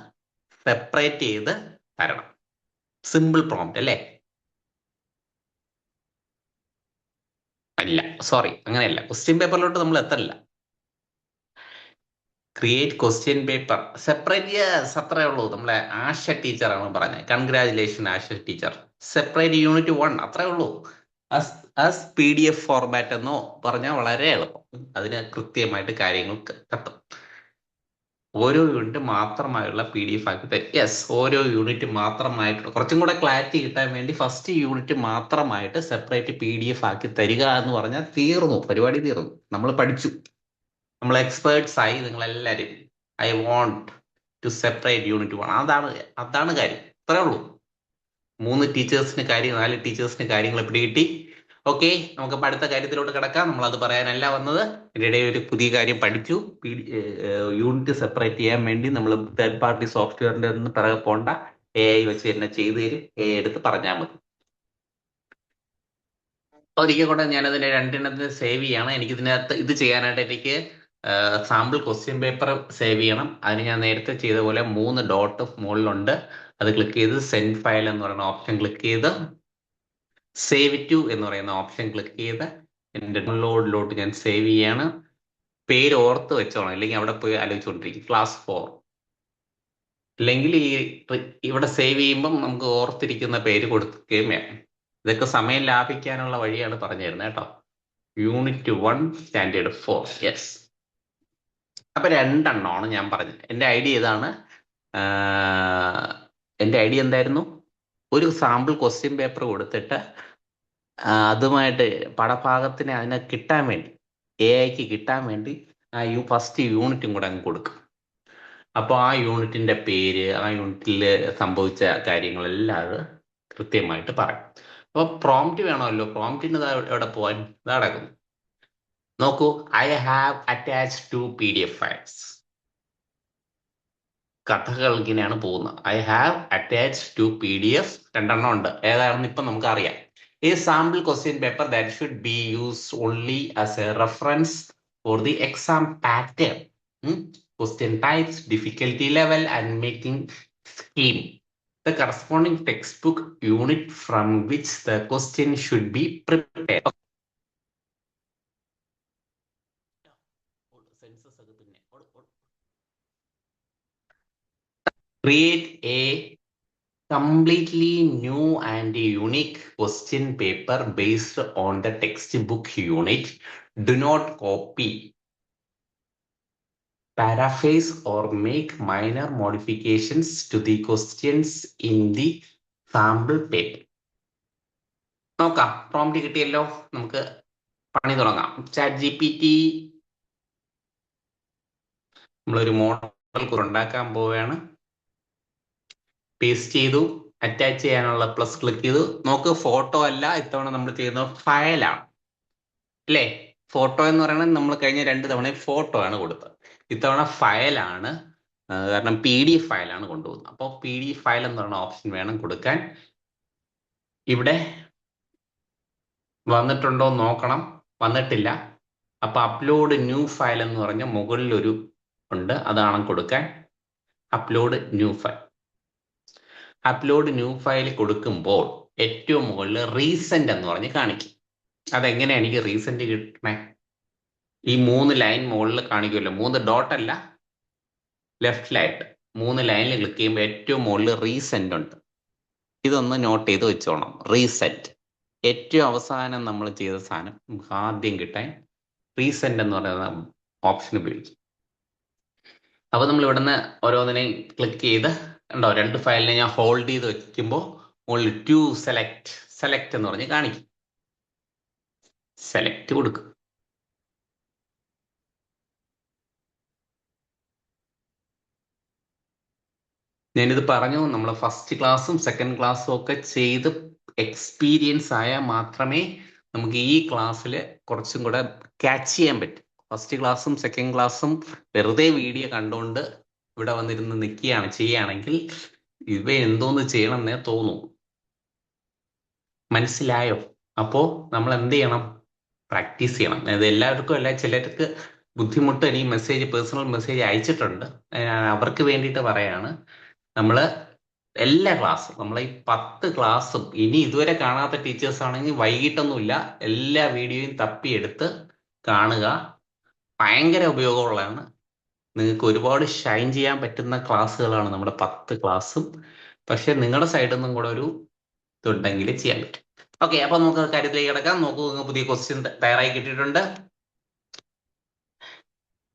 സെപ്പറേറ്റ് ചെയ്ത് തരണം. സിമ്പിൾ പ്രോംപ്റ്റ് അല്ലേ? അല്ല, സോറി, അങ്ങനെയല്ല. ക്വസ്റ്റ്യൻ പേപ്പറിലോട്ട് നമ്മൾ എത്തല്ല. Create question paper separate. Yes, അത്രേ ഉള്ളൂ. നമ്മളെ ആഷ ടീച്ചറാണ് പറഞ്ഞത്. Congratulation Asha teacher. Separate unit 1, അത്രേ ഉള്ളൂ. ആസ് PDF ഫോർമാറ്റ് എന്നോ പറഞ്ഞാൽ വളരെ എളുപ്പം. അതിന് കൃത്യമായിട്ട് കാര്യങ്ങൾ കത്തും. ഓരോ യൂണിറ്റ് മാത്രമായുള്ള PDF ആക്കി തരും. യെസ്, ഓരോ യൂണിറ്റ് മാത്രമായിട്ടുള്ള, കുറച്ചും കൂടെ ക്ലാരിറ്റി കിട്ടാൻ വേണ്ടി ഫസ്റ്റ് യൂണിറ്റ് മാത്രമായിട്ട് സെപ്പറേറ്റ് PDF ആക്കി തരിക എന്ന് പറഞ്ഞാൽ തീർന്നു, പരിപാടി തീർന്നു. നമ്മൾ പഠിച്ചു, നമ്മൾ എക്സ്പേർട്സ് ആയി. നിങ്ങളെല്ലാവരും I want to separate unit 1. അതാണ് കാര്യം. അത്രേ ഉള്ളൂ. 3 ടീച്ചേഴ്സിന് കാര്യം, 4 ടീച്ചേഴ്സിന് കാര്യങ്ങൾ പിടികിട്ടി. ഓക്കെ, നമുക്ക് അടുത്ത കാര്യത്തിലോട്ട് കിടക്കാം. നമ്മൾ അത് പറയാനല്ല വന്നത്. ഇതിനിടെ ഒരു പുതിയ കാര്യം പഠിച്ചു. യൂണിറ്റ് സെപ്പറേറ്റ് ചെയ്യാൻ വേണ്ടി നമ്മൾ തേർഡ് പാർട്ടി സോഫ്റ്റ്വെയറിന്റെ ഒന്നും പിറകെ പോണ്ട. AI വെച്ച് തന്നെ ചെയ്തു തരും. AI എടുത്ത് പറഞ്ഞാൽ മതി. ഒരിക്കൽ കൂടെ ഞാനതിന്റെ രണ്ടെണ്ണത്തിന് സേവ് ചെയ്യണം. എനിക്ക് ഇതിനകത്ത് ഇത് ചെയ്യാനായിട്ട് എനിക്ക് സാമ്പിൾ ക്വസ്റ്റ്യൻ പേപ്പർ സേവ് ചെയ്യണം. അതിന് ഞാൻ നേരത്തെ ചെയ്ത പോലെ 3 ഡോട്ട് മുകളിലുണ്ട്. അത് ക്ലിക്ക് ചെയ്ത് സെൻഡ് ഫയൽ എന്ന് പറയുന്ന ഓപ്ഷൻ ക്ലിക്ക് ചെയ്ത് സേവ് ടു എന്ന് പറയുന്ന ഓപ്ഷൻ ക്ലിക്ക് ചെയ്ത് എൻ്റെ ഡൗൺലോഡിലോട്ട് ഞാൻ സേവ് ചെയ്യാണ്. പേര് ഓർത്ത് വെച്ചോണം, അല്ലെങ്കിൽ അവിടെ പോയി ആലോചിച്ചുകൊണ്ടിരിക്കും ക്ലാസ് 4. അല്ലെങ്കിൽ ഇവിടെ സേവ് ചെയ്യുമ്പം നമുക്ക് ഓർത്തിരിക്കുന്ന പേര് കൊടുക്കുകയും വേണം. ഇതൊക്കെ സമയം ലാഭിക്കാനുള്ള വഴിയാണ് പറഞ്ഞു തരുന്നത് കേട്ടോ. Unit 1 standard 4. യെസ്. അപ്പൊ 2 എണ്ണമാണ് ഞാൻ പറഞ്ഞത്. എൻ്റെ ഐഡിയ ഇതാണ്. എൻ്റെ ഐഡിയ എന്തായിരുന്നു? ഒരു സാമ്പിൾ ക്വസ്റ്റ്യൻ പേപ്പർ കൊടുത്തിട്ട് അതുമായിട്ട് പടഭാഗത്തിന് അതിനെ കിട്ടാൻ വേണ്ടി, AIക്ക് കിട്ടാൻ വേണ്ടി ഫസ്റ്റ് യൂണിറ്റും കൂടെ അങ്ങ് കൊടുക്കും. അപ്പോൾ ആ യൂണിറ്റിന്റെ പേര്, ആ യൂണിറ്റിൽ സംഭവിച്ച കാര്യങ്ങളെല്ലാം അത് കൃത്യമായിട്ട് പറയും. അപ്പോൾ പ്രോംപ്റ്റ് വേണമല്ലോ. പ്രോംപ്റ്റിന് എവിടെ പോവാൻ? ഇതാ കിടക്കുന്നു. നോക്കൂ, I have attached 2 PDF files. കഥകൾ ഇങ്ങനെയാണ് പോകുന്നത്. ഐ ഹാവ് അറ്റാച്ച്ഡ് 2 PDF, 2 എണ്ണം ഉണ്ട്. ഏതാണെന്ന് ഇപ്പൊ നമുക്ക് അറിയാം. A sample question paper that should be used only as a reference for the exam pattern, question types, difficulty level, and making scheme. The corresponding textbook unit from which the question should be prepared. Create a completely new and unique question paper based on the textbook unit. Do not copy, paraphrase, or make minor modifications to the questions in the sample paper. നോക്കാം. Prompt കിട്ടിയല്ലോ, നമുക്ക് പണി തുടങ്ങാം. ChatGPT നമ്മളൊരു model ഉണ്ടാക്കാൻ പോവുകയാണ്. Paste ചെയ്തു, attach ചെയ്യാനുള്ള പ്ലസ് ക്ലിക്ക് ചെയ്തു. നോക്ക്, ഫോട്ടോ അല്ല ഇത്തവണ നമ്മൾ ചെയ്യുന്നത് ഫയലാണ് അല്ലേ? ഫോട്ടോ എന്ന് പറയുന്നത് നമ്മൾ കഴിഞ്ഞ 2 തവണ ഫോട്ടോ ആണ് കൊടുത്തത്. ഇത്തവണ ഫയലാണ്, കാരണം PDF ഫയലാണ് കൊണ്ടുപോകുന്നത്. അപ്പോൾ PDF ഫയൽ എന്ന് പറയുന്ന ഓപ്ഷൻ വേണം കൊടുക്കാൻ. ഇവിടെ വന്നിട്ടുണ്ടോ നോക്കണം. വന്നിട്ടില്ല. അപ്പൊ അപ്ലോഡ് ന്യൂ ഫയൽ എന്ന് പറഞ്ഞ മുകളിലൊരു ഉണ്ട്, അതാണ് കൊടുക്കാൻ. Upload new file. Upload new file കൊടുക്കുമ്പോൾ ഏറ്റവും മുകളിൽ റീസെന്റ് എന്ന് പറഞ്ഞ് കാണിക്കും. അതെങ്ങനെയാണ് എനിക്ക് റീസെന്റ് കിട്ടണേ? ഈ 3 ലൈൻ മുകളിൽ കാണിക്കുമല്ലോ, 3 ഡോട്ട് അല്ല, ലെഫ്റ്റിലായിട്ട് 3 ലൈനിൽ ക്ലിക്ക് ചെയ്യുമ്പോൾ ഏറ്റവും മുകളിൽ റീസെന്റ് ഉണ്ട്. ഇതൊന്ന് നോട്ട് ചെയ്ത് വെച്ചോണം. റീസെന്റ് ഏറ്റവും അവസാനം നമ്മൾ ചെയ്ത സാധനം നമുക്ക് ആദ്യം കിട്ടാൻ റീസെന്റ് എന്ന് പറയുന്ന ഓപ്ഷൻ ഉപയോഗിക്കും. അപ്പൊ നമ്മൾ ഇവിടുന്ന് ഓരോന്നിനെയും ക്ലിക്ക് ചെയ്ത് ഉണ്ടോ, 2 ഫയലിനെ ഞാൻ ഹോൾഡ് ചെയ്ത് വെക്കുമ്പോൾ മുകളിൽ ടു സെലക്ട് എന്ന് പറഞ്ഞ് കാണിക്കും. സെലക്ട് കൊടുക്കും. ഞാനിത് പറഞ്ഞു, നമ്മൾ ഫസ്റ്റ് ക്ലാസ്സും സെക്കൻഡ് ക്ലാസ്സും ഒക്കെ ചെയ്ത് എക്സ്പീരിയൻസ് ആയാൽ മാത്രമേ നമുക്ക് ഈ ക്ലാസ്സിൽ കുറച്ചും കൂടെ ക്യാച്ച് ചെയ്യാൻ പറ്റും. ഫസ്റ്റ് ക്ലാസ്സും സെക്കൻഡ് ക്ലാസ്സും വെറുതെ വീഡിയോ കണ്ടുകൊണ്ട് ഇവിടെ വന്നിരുന്ന് ചെയ്യുകയാണെങ്കിൽ ഇവ എന്തോന്ന് ചെയ്യണം എന്നേ തോന്നൂ. മനസ്സിലായോ? അപ്പോ നമ്മൾ എന്ത് ചെയ്യണം? പ്രാക്ടീസ് ചെയ്യണം. അത് എല്ലാവർക്കും അല്ല, ചിലർക്ക് ബുദ്ധിമുട്ട് എനിക്ക് പേഴ്സണൽ മെസ്സേജ് അയച്ചിട്ടുണ്ട്. അവർക്ക് വേണ്ടിയിട്ട് പറയാണ്. നമ്മള് എല്ലാ ക്ലാസ്സും, നമ്മളെ ഈ 10 ക്ലാസ്സും ഇനി ഇതുവരെ കാണാത്ത ടീച്ചേഴ്സ് ആണെങ്കിൽ വൈകിട്ടൊന്നുമില്ല, എല്ലാ വീഡിയോയും തപ്പിയെടുത്ത് കാണുക. ഭയങ്കര ഉപയോഗമുള്ളതാണ്. നിങ്ങൾക്ക് ഒരുപാട് ഷൈൻ ചെയ്യാൻ പറ്റുന്ന ക്ലാസ്സുകളാണ് നമ്മുടെ 10 ക്ലാസ്സും. പക്ഷെ നിങ്ങളുടെ സൈഡിൽ നിന്നും കൂടെ ഒരു ഇതുണ്ടെങ്കിൽ ചെയ്യാൻ പറ്റും. ഓക്കെ, അപ്പൊ നമുക്ക് കാര്യത്തിലേക്ക് കിടക്കാം. നോക്കൂ, നിങ്ങൾക്ക് പുതിയ ക്വസ്റ്റ്യൻ തയ്യാറായി കിട്ടിയിട്ടുണ്ട്.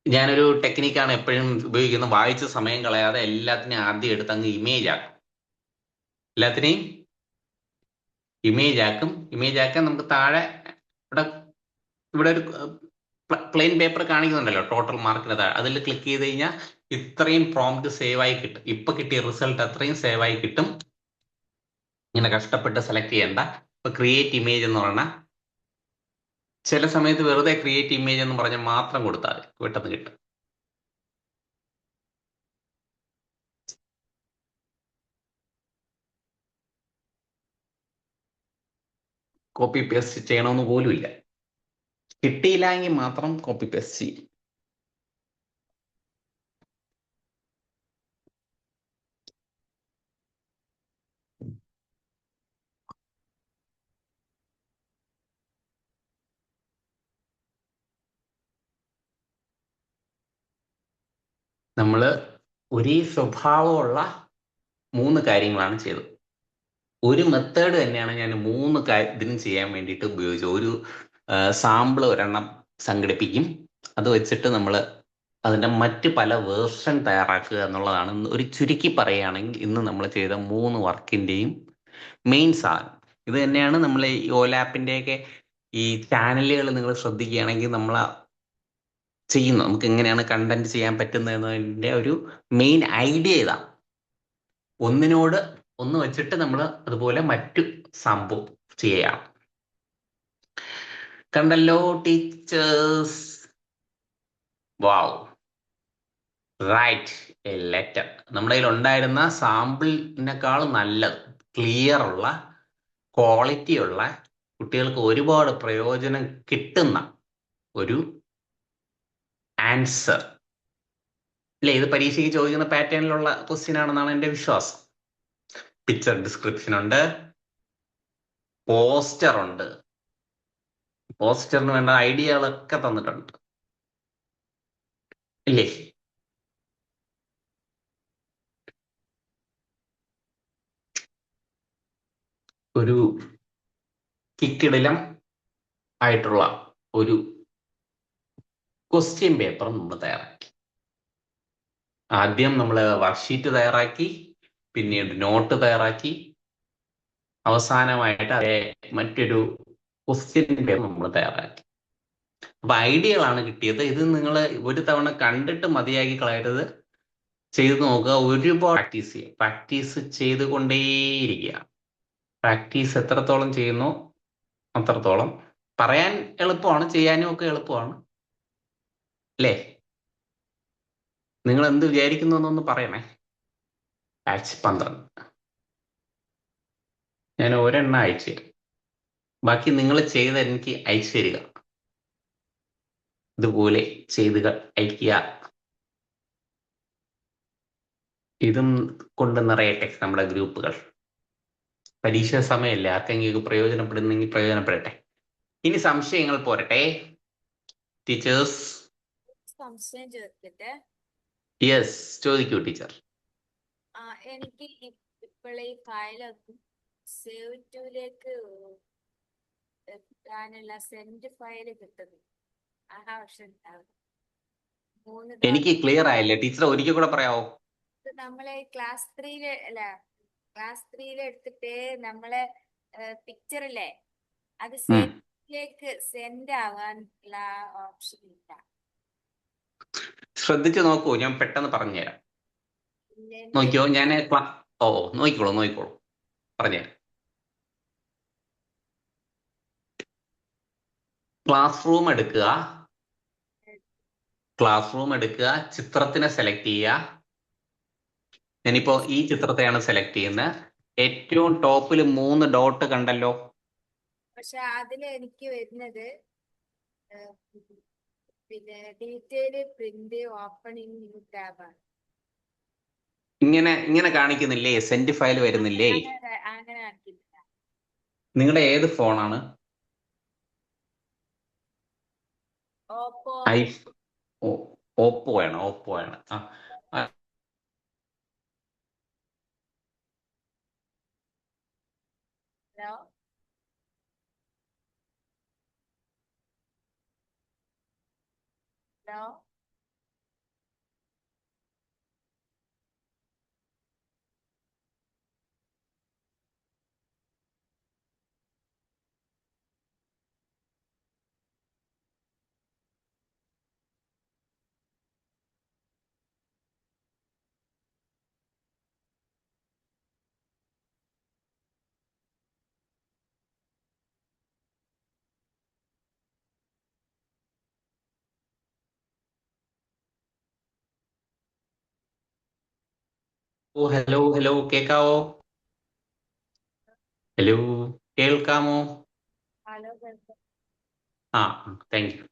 ഞാനൊരു ടെക്നിക്കാണ് എപ്പോഴും ഉപയോഗിക്കുന്നത്. വായിച്ച് സമയം കളയാതെ എല്ലാത്തിനെയും ആദ്യം എടുത്ത് അങ്ങ് ഇമേജ് ആക്കും. എല്ലാത്തിനെയും ഇമേജ് ആക്കാൻ നമുക്ക് താഴെ ഇവിടെ ഇവിടെ ഒരു പ്ലെയിൻ പേപ്പർ കാണിക്കുന്നുണ്ടല്ലോ, ടോട്ടൽ മാർക്കിന് താഴെ. അതിൽ ക്ലിക്ക് ചെയ്ത് കഴിഞ്ഞാൽ ഇത്രയും പ്രോംപ്റ്റ് സേവ് ആയി കിട്ടും. ഇപ്പൊ കിട്ടിയ റിസൾട്ട് അത്രയും സേവ് ആയി കിട്ടും. ഇങ്ങനെ കഷ്ടപ്പെട്ട് സെലക്ട് ചെയ്യണ്ട. ഇപ്പൊ ക്രിയേറ്റ് ഇമേജ് എന്ന് പറഞ്ഞാൽ ചില സമയത്ത് വെറുതെ ക്രിയേറ്റ് ഇമേജ് എന്ന് പറഞ്ഞ് മാത്രം കൊടുത്താൽ മതി, പെട്ടെന്ന് കിട്ടും. കോപ്പി പേസ്റ്റ് ചെയ്യണമെന്ന് പോലും ഇല്ല. കിട്ടിയില്ലെങ്കിൽ മാത്രം കോപ്പി പേസ്റ്റ് ചെയ്യും. നമ്മൾ ഒരേ സ്വഭാവമുള്ള 3 കാര്യങ്ങളാണ് ചെയ്തത്. ഒരു മെത്തേഡ് തന്നെയാണ് ഞാൻ 3 ഇതിനും ചെയ്യാൻ വേണ്ടിയിട്ട് ഉപയോഗിച്ചത്. ഒരു സാമ്പിൾ ഒരെണ്ണം സംഘടിപ്പിക്കും. അത് വെച്ചിട്ട് നമ്മൾ അതിന്റെ മറ്റ് പല വേർഷൻ തയ്യാറാക്കുക എന്നുള്ളതാണ് ഒരു ചുരുക്കി പറയുകയാണെങ്കിൽ ഇന്ന് നമ്മൾ ചെയ്ത 3 വർക്കിന്റെയും മെയിൻ സാധനം. ഇത് തന്നെയാണ് നമ്മൾ ഈ ഓലാപ്പിന്റെയൊക്കെ ഈ ചാനലുകൾ നിങ്ങൾ ശ്രദ്ധിക്കുകയാണെങ്കിൽ നമ്മൾ ചെയ്യുന്നത്. നമുക്ക് എങ്ങനെയാണ് കണ്ടന്റ് ചെയ്യാൻ പറ്റുന്നതിന്റെ ഒരു മെയിൻ ഐഡിയ ഇതാണ്. ഒന്നിനോട് ഒന്ന് വെച്ചിട്ട് നമ്മൾ അതുപോലെ മറ്റു സംഭവം ചെയ്യാം. കണ്ടല്ലോ teachers? Wow, write a letter. നമ്മുടെ കയ്യിൽ ഉണ്ടായിരുന്ന സാമ്പിളിനേക്കാൾ നല്ലത്, ക്ലിയർ ഉള്ള, ക്വാളിറ്റി ഉള്ള, കുട്ടികൾക്ക് ഒരുപാട് പ്രയോജനം കിട്ടുന്ന ഒരു ആൻസർ അല്ലേ? ഇത് പരീക്ഷയ്ക്ക് ചോദിക്കുന്ന പാറ്റേണിലുള്ള ക്വസ്റ്റ്യൻ ആണെന്നാണ് എൻ്റെ വിശ്വാസം. പിക്ചർ ഡിസ്ക്രിപ്ഷൻ ഉണ്ട്, പോസ്റ്റർ ഉണ്ട്, പോസ്റ്ററിന് വേണ്ട ഐഡിയകളൊക്കെ തന്നിട്ടുണ്ട് ഇല്ലേ? ഒരു കിക്കിടിലം ആയിട്ടുള്ള ഒരു ക്വസ്റ്റ്യൻ പേപ്പർ നമ്മൾ തയ്യാറാക്കി. ആദ്യം നമ്മൾ വർക്ക്ഷീറ്റ് തയ്യാറാക്കി, പിന്നീട് നോട്ട് തയ്യാറാക്കി, അവസാനമായിട്ട് അതേ മറ്റൊരു ക്വസ്റ്റ്യൻ പേപ്പർ നമ്മൾ തയ്യാറാക്കി. അപ്പൊ ഐഡിയകളാണ് കിട്ടിയത്. ഇത് നിങ്ങൾ ഒരു തവണ കണ്ടിട്ട് മതിയാക്കി കളയരുത്, ചെയ്ത് നോക്കുക. ഒരുപാട് പ്രാക്ടീസ് ചെയ്യുക, പ്രാക്ടീസ് ചെയ്തുകൊണ്ടേയിരിക്കുക. പ്രാക്ടീസ് എത്രത്തോളം ചെയ്യുന്നു അത്രത്തോളം. പറയാൻ എളുപ്പമാണ്, ചെയ്യാനും ഒക്കെ എളുപ്പമാണ് അല്ലേ? നിങ്ങൾ എന്ത് വിചാരിക്കുന്നു എന്നൊന്ന് പറയണേ. ബാച്ച് 12 ഞാൻ ഒരെണ്ണം അയച്ചു തരും. ബാക്കി നിങ്ങൾ ചെയ്ത് എനിക്ക് അയച്ചു തരിക. ഇതുപോലെ ചെയ്ത് അയക്കുക. ഇതും കൊണ്ട് നിറയട്ടെ നമ്മുടെ ഗ്രൂപ്പുകൾ. പരീക്ഷാ സമയമല്ലേ, ആർക്കെങ്കിലും പ്രയോജനപ്പെടുന്നെങ്കിൽ പ്രയോജനപ്പെടട്ടെ. ഇനി സംശയങ്ങൾ പോരട്ടെ ടീച്ചേഴ്സ്? സംശയം ചോദിക്കട്ടെ? യെസ്, ചോദിക്കൂ ടീച്ചർ. എനിക്ക് ഇപ്പോൾ ഈ ഫയലൊന്നും സേവ് ടുലേക്ക് ഇടാനുള്ള സെൻഡ് ഫയൽ കിട്ടുന്നു. എനിക്ക് ക്ലിയർ ആയില്ലേ ടീച്ചർ? ഒരിക്കൽ കൂടെ പറയാവോ? നമ്മളെ ക്ലാസ് 3 അല്ല, ക്ലാസ് 3 എടുത്തിട്ട് നമ്മളെ പിക്ചറില്ലേ, അത് സേവിലേക്ക് സെൻഡ് ആവാനുള്ള ഓപ്ഷൻ ഇല്ല. ശ്രദ്ധിച്ചു നോക്കൂ, ഞാൻ പെട്ടെന്ന് പറഞ്ഞുതരാം. നോക്കിയോ, ഞാൻ നോക്കിക്കോളൂ പറഞ്ഞുതരാം. ക്ലാസ് റൂം എടുക്കുക, ചിത്രത്തിനെ സെലക്ട് ചെയ്യുക. ഞാനിപ്പോ ഈ ചിത്രത്തെയാണ് സെലക്ട് ചെയ്യുന്നത്. ഏറ്റവും ടോപ്പിൽ 3 ഡോട്ട് കണ്ടല്ലോ? പക്ഷെ അതിൽ എനിക്ക് വരുന്നത് പിന്നെ ഡീറ്റെയിൽ പ്രിന്റ് ഓപ്പണിംഗ് ന്യൂ ടാബാണ്. ഇങ്ങനെ കാണിക്കുന്നില്ലേ? സെൻഡ് ഫയൽ വരുന്നില്ലേ? അങ്ങനെ ആക്കിയില്ല. നിങ്ങളുടെ ഏത് ഫോണാണ്? ഓപ്പോ. ഓപ്പോ ആണ്. ഓപ്പോ ആണ്. ആ, ഹലോ. ഹലോ. ഹലോ കേക്കാവോ? ഹലോ, കേൾക്കാമോ? ഹലോ കേൾക്കാം. ആ, താങ്ക് യു.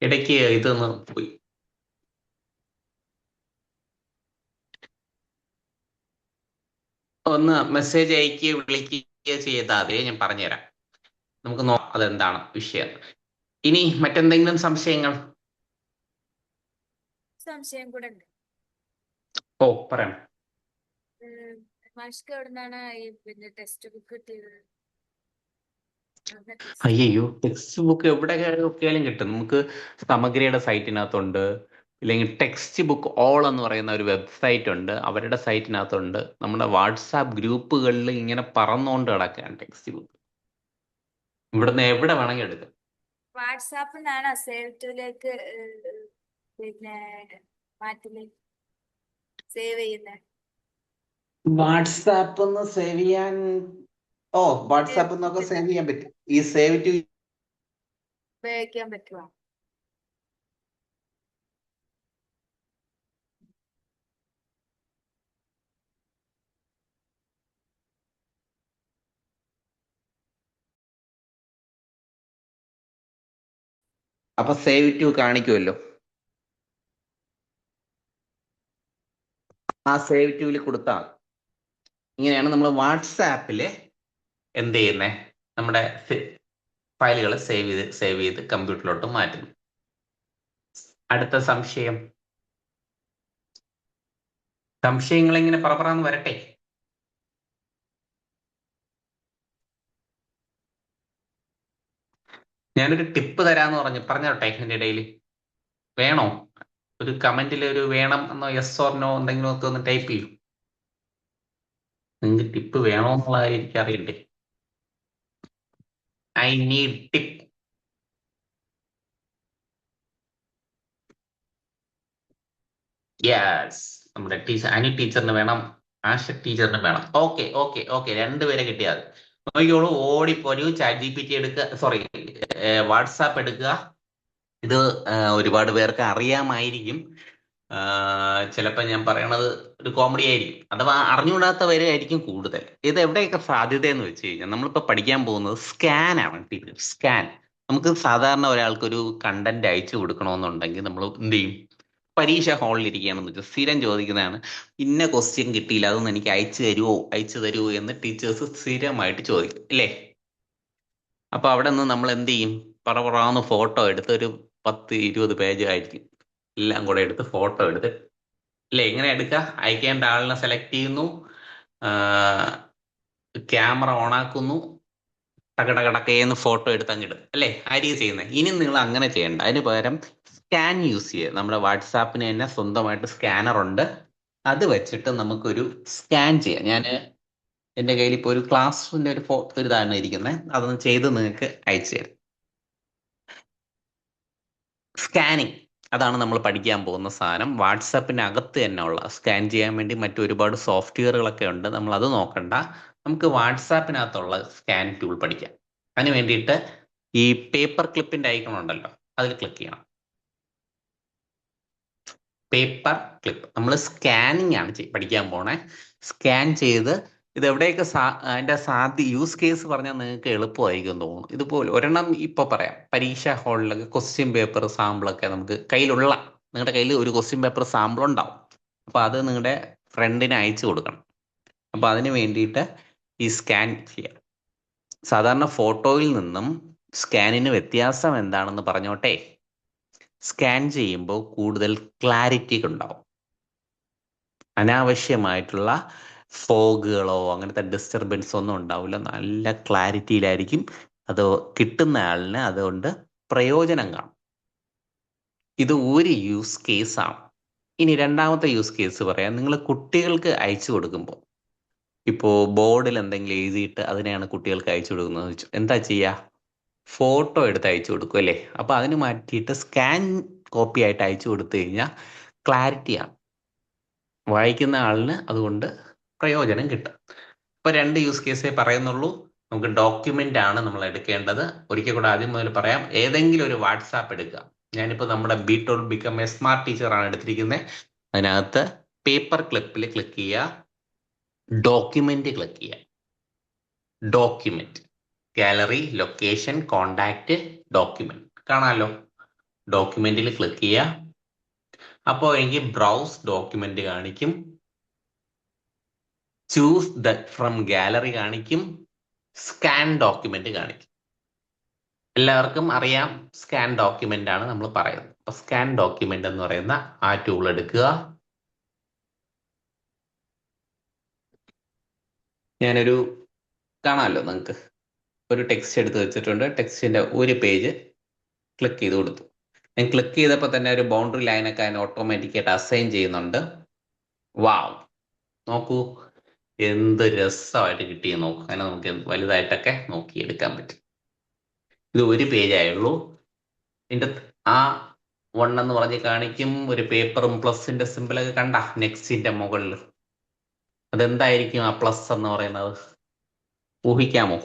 ഇടയ്ക്ക് ഇതൊന്ന് പോയി. ഒന്ന് മെസ്സേജ് അയക്കുകയോ വിളിക്കുകയോ ചെയ്താൽ മതി, ഞാൻ പറഞ്ഞുതരാം. നമുക്ക് നോക്കാം അതെന്താണ് വിഷയം. ഇനി മറ്റെന്തെങ്കിലും സംശയങ്ങൾ? സംശയം കൂടെ ഉണ്ട്. പറയണം. മാഷ്ക്ക് എവിടുന്നാണ് ഈ പിന്നെ ടെക്സ്റ്റ് ബുക്ക് കിട്ടിയത്? അയ്യോ, ടെക്സ്റ്റ് ബുക്ക് എവിടെ നോക്കിയാലും കിട്ടും. നമുക്ക് സമഗ്രയുടെ സൈറ്റിനകത്തുണ്ട്, ഇല്ലെങ്കിൽ ടെക്സ്റ്റ് ബുക്ക് ഓൾ എന്ന് പറയുന്ന ഒരു വെബ്സൈറ്റ് ഉണ്ട്, അവരുടെ സൈറ്റിനകത്തുണ്ട്. നമ്മുടെ വാട്സാപ്പ് ഗ്രൂപ്പുകളിൽ ഇങ്ങനെ പറന്നുകൊണ്ട് കിടക്കുകയാണ് ടെക്സ്റ്റ് ബുക്ക്. ഇവിടുന്ന് എവിടെ വേണമെങ്കിൽ എടുക്കാം. വാട്സാപ്പിൽ നിന്നാണ് സേവ് ടുലേക്ക് പിന്നെ മാറ്റില് സേവ് ചെയ്യുന്നത്. വാട്സാപ്പ് സേവ് ചെയ്യാൻ വാട്സാപ്പ് നിന്നൊക്കെ സേവ് ചെയ്യാൻ പറ്റും. ഈ സേവ് ടു ഉപയോഗിക്കാൻ പറ്റുമോ? അപ്പൊ സേവ് ടു കാണിക്കുമല്ലോ. ആ സേവ് ടുവിൽ കൊടുത്താൽ ഇങ്ങനെയാണ് നമ്മൾ വാട്സാപ്പിൽ എന്ത് ചെയ്യുന്നേ, നമ്മുടെ ഫയലുകൾ സേവ് ചെയ്ത് കമ്പ്യൂട്ടറിലോട്ട് മാറ്റുന്നു. അടുത്ത സംശയങ്ങൾ ഇങ്ങനെ പറന്ന് വരട്ടെ. ഞാനൊരു ടിപ്പ് തരാന്ന് പറഞ്ഞോട്ടെ ഇതിന്റെ ഇടയിൽ. വേണോ? ഒരു കമന്റിൽ ഒരു വേണം എന്നോ യെസ് ഓർ നോ എന്തെങ്കിലും ഒക്കെ ഒന്ന് ടൈപ്പ് ചെയ്യൂ. നിങ്ങൾക്ക് ടിപ്പ് വേണോ എന്നുള്ളത് എനിക്കറിയണ്ടേ. I need tip. യെസ്, നമ്മുടെ ടീച്ചർ അനു ടീച്ചറിന് വേണം, ആശ ടീച്ചറിന് വേണം. ഓക്കെ രണ്ടുപേരെ കിട്ടിയാൽ നോക്കിയോളൂ. ഓടിപ്പോരൂ, ചാറ്റ് GPT എടുക്കുക, സോറി വാട്സാപ്പ് എടുക്കുക. ഇത് ഒരുപാട് പേർക്ക് അറിയാമായിരിക്കും. ചിലപ്പോൾ ഞാൻ പറയണത് ഒരു കോമഡി ആയിരിക്കും, അഥവാ അറിഞ്ഞുകൂടാത്തവരായിരിക്കും കൂടുതൽ. ഇത് എവിടെയൊക്കെ സാധ്യത എന്ന് വെച്ച് കഴിഞ്ഞാൽ, നമ്മളിപ്പോൾ പഠിക്കാൻ പോകുന്നത് സ്കാനാണ്. സ്കാൻ. നമുക്ക് സാധാരണ ഒരാൾക്കൊരു കണ്ടന്റ് അയച്ചു കൊടുക്കണമെന്നുണ്ടെങ്കിൽ നമ്മൾ എന്ത് ചെയ്യും? പരീക്ഷ ഹാളിൽ ഇരിക്കുകയാണെന്ന് വെച്ചാൽ സ്ഥിരം ചോദിക്കുന്നതാണ്, ഇന്ന ക്വസ്റ്റ്യൻ കിട്ടിയില്ല, അതൊന്ന് എനിക്ക് അയച്ചു തരുമോ എന്ന് ടീച്ചേഴ്സ് സ്ഥിരമായിട്ട് ചോദിക്കും, ഇല്ലേ? അപ്പൊ അവിടെ നിന്ന് നമ്മൾ എന്ത് ചെയ്യും? പറന്ന് ഫോട്ടോ എടുത്ത്, ഒരു 10-20 പേജ് ആയിരിക്കും, എല്ലാം കൂടെ എടുത്ത് ഫോട്ടോ എടുത്ത്, അല്ലേ? എങ്ങനെ എടുക്കുക? അയക്കേണ്ട ആളിനെ സെലക്ട് ചെയ്യുന്നു, ക്യാമറ ഓൺ ആക്കുന്നു, ടകടകടക്കേന്ന് ഫോട്ടോ എടുത്ത് അങ്ങിടും, അല്ലേ? ആയിരിക്കും ചെയ്യുന്നത്. ഇനി നിങ്ങൾ അങ്ങനെ ചെയ്യണ്ട. അതിന് പകരം സ്കാൻ യൂസ് ചെയ്യുക. നമ്മുടെ വാട്സാപ്പിന് തന്നെ സ്വന്തമായിട്ട് സ്കാനർ ഉണ്ട്. അത് വെച്ചിട്ട് നമുക്കൊരു സ്കാൻ ചെയ്യാം. ഞാൻ എൻ്റെ കയ്യിൽ ഇപ്പോൾ ഒരു ക്ലാസ്സിൻ്റെ ഒരു ഇതാണ് ഇരിക്കുന്നത്, അതൊന്ന് ചെയ്ത് നിങ്ങൾക്ക് അയച്ചു തരാം. സ്കാനിങ്, അതാണ് നമ്മൾ പഠിക്കാൻ പോകുന്ന സാധനം. വാട്സാപ്പിനകത്ത് തന്നെ ഉള്ള സ്കാൻ ചെയ്യാൻ വേണ്ടി മറ്റൊരുപാട് സോഫ്റ്റ്വെയറുകളൊക്കെ ഉണ്ട്, നമ്മൾ അത് നോക്കണ്ട. നമുക്ക് വാട്സാപ്പിനകത്തുള്ള സ്കാൻ ടൂൾ പഠിക്കാം. അതിന് വേണ്ടിയിട്ട് ഈ പേപ്പർ ക്ലിപ്പിന്റെ ഐക്കൺ ഉണ്ടല്ലോ, അതിൽ ക്ലിക്ക് ചെയ്യണം. Paper clip. നമ്മൾ സ്കാനിങ് ആണ് പഠിക്കാൻ പോണേ. സ്കാൻ ചെയ്ത് ഇത് എവിടെയൊക്കെ അതിന്റെ യൂസ് കേസ് പറഞ്ഞാൽ നിങ്ങൾക്ക് എളുപ്പമായിരിക്കും എന്ന് തോന്നുന്നു. ഇതുപോലെ ഒരെണ്ണം ഇപ്പൊ പറയാം. പരീക്ഷാ ഹാളിലൊക്കെ ക്വസ്റ്റ്യൻ പേപ്പർ സാമ്പിളൊക്കെ നമുക്ക് കയ്യിലുള്ള നിങ്ങളുടെ കയ്യിൽ ഒരു ക്വസ്റ്റ്യൻ പേപ്പർ സാമ്പിൾ ഉണ്ടാവും. അപ്പൊ അത് നിങ്ങളുടെ ഫ്രണ്ടിന് അയച്ചു കൊടുക്കണം. അപ്പൊ അതിന് വേണ്ടിയിട്ട് ഈ സ്കാൻ ചെയ്യാം. സാധാരണ ഫോട്ടോയിൽ നിന്നും സ്കാനിന് വ്യത്യാസം എന്താണെന്ന് പറഞ്ഞോട്ടെ. സ്കാൻ ചെയ്യുമ്പോൾ കൂടുതൽ ക്ലാരിറ്റി ഉണ്ടാവും. അനാവശ്യമായിട്ടുള്ള ഫോഗുകളോ അങ്ങനത്തെ ഡിസ്റ്റർബൻസ് ഒന്നും ഉണ്ടാവില്ല. നല്ല ക്ലാരിറ്റിയിലായിരിക്കും അത് കിട്ടുന്ന ആളിന്. അതുകൊണ്ട് പ്രയോജനം കാണും. ഇത് ഒരു യൂസ് കേസാണ്. ഇനി രണ്ടാമത്തെ യൂസ് കേസ് പറയാം. നിങ്ങൾ കുട്ടികൾക്ക് അയച്ചു കൊടുക്കുമ്പോൾ, ഇപ്പോൾ ബോർഡിൽ എന്തെങ്കിലും എഴുതിയിട്ട് അതിനെയാണ് കുട്ടികൾക്ക് അയച്ചു കൊടുക്കുന്നത് വെച്ചു എന്താ ചെയ്യുക? ഫോട്ടോ എടുത്ത് അയച്ചു കൊടുക്കും അല്ലേ? അപ്പൊ അതിന് മാറ്റിയിട്ട് സ്കാൻ കോപ്പി ആയിട്ട് അയച്ചു കൊടുത്തു കഴിഞ്ഞാൽ ക്ലാരിറ്റിയാണ്, വായിക്കുന്ന ആളിന് അതുകൊണ്ട് പ്രയോജനം കിട്ടും. ഇപ്പൊ രണ്ട് യൂസ് കേസേ പറയുന്നുള്ളൂ. നമുക്ക് ഡോക്യുമെന്റ് ആണ് നമ്മൾ എടുക്കേണ്ടത്. ഒരിക്കൽ കൂടെ ആദ്യം മുതൽ പറയാം. ഏതെങ്കിലും ഒരു വാട്സാപ്പ് എടുക്കുക. ഞാനിപ്പോൾ നമ്മുടെ be tall become a smart teacher ആണ് എടുത്തിരിക്കുന്നത്. അതിനകത്ത് പേപ്പർ ക്ലിപ്പിൽ ക്ലിക്ക് ചെയ്യുക, ഡോക്യുമെന്റ് ക്ലിക്ക് ചെയ്യുക. Document, gallery, location, contact, document കാണാമല്ലോ. ഡോക്യുമെന്റിൽ ക്ലിക്ക് ചെയ്യുക. അപ്പോൾ എനിക്ക് ബ്രൗസ് ഡോക്യുമെന്റ് കാണിക്കും. ചൂസ് ദ ഫ്രം ഗാലറി കാണിക്കും. സ്കാൻ ഡോക്യുമെന്റ് കാണിക്കും. എല്ലാവർക്കും അറിയാം സ്കാൻ ഡോക്യുമെന്റ് ആണ് നമ്മൾ പറയുന്നത്. അപ്പൊ സ്കാൻ ഡോക്യുമെന്റ് എന്ന് പറയുന്ന ആ ടൂൾ എടുക്കുക. ഞാനൊരു കാണാമല്ലോ നിങ്ങൾക്ക്, ഒരു ടെക്സ്റ്റ് എടുത്ത് വെച്ചിട്ടുണ്ട്. ടെക്സ്റ്റിന്റെ ഒരു പേജ് ക്ലിക്ക് ചെയ്ത് കൊടുത്തു. ഞാൻ ക്ലിക്ക് ചെയ്തപ്പോൾ തന്നെ ഒരു ബൗണ്ടറി ലൈനൊക്കെ അതിന് ഓട്ടോമാറ്റിക്കായിട്ട് അസൈൻ ചെയ്യുന്നുണ്ട്. വാവ്, നോക്കൂ എന്ത് രസമായിട്ട് കിട്ടിയെന്ന് നോക്കൂ. അങ്ങനെ നമുക്ക് വലുതായിട്ടൊക്കെ നോക്കിയെടുക്കാൻ പറ്റും. ഇത് ഒരു പേജായുള്ളൂ. ഇതിന്റെ ആ 1 എന്ന് പറഞ്ഞ് കാണിക്കും. ഒരു പേപ്പറും പ്ലസിന്റെ സിമ്പിളൊക്കെ കണ്ട നെക്സ്റ്റിന്റെ മുകളിൽ. അതെന്തായിരിക്കും ആ പ്ലസ് എന്ന് പറയുന്നത്? ഊഹിക്കാമോ?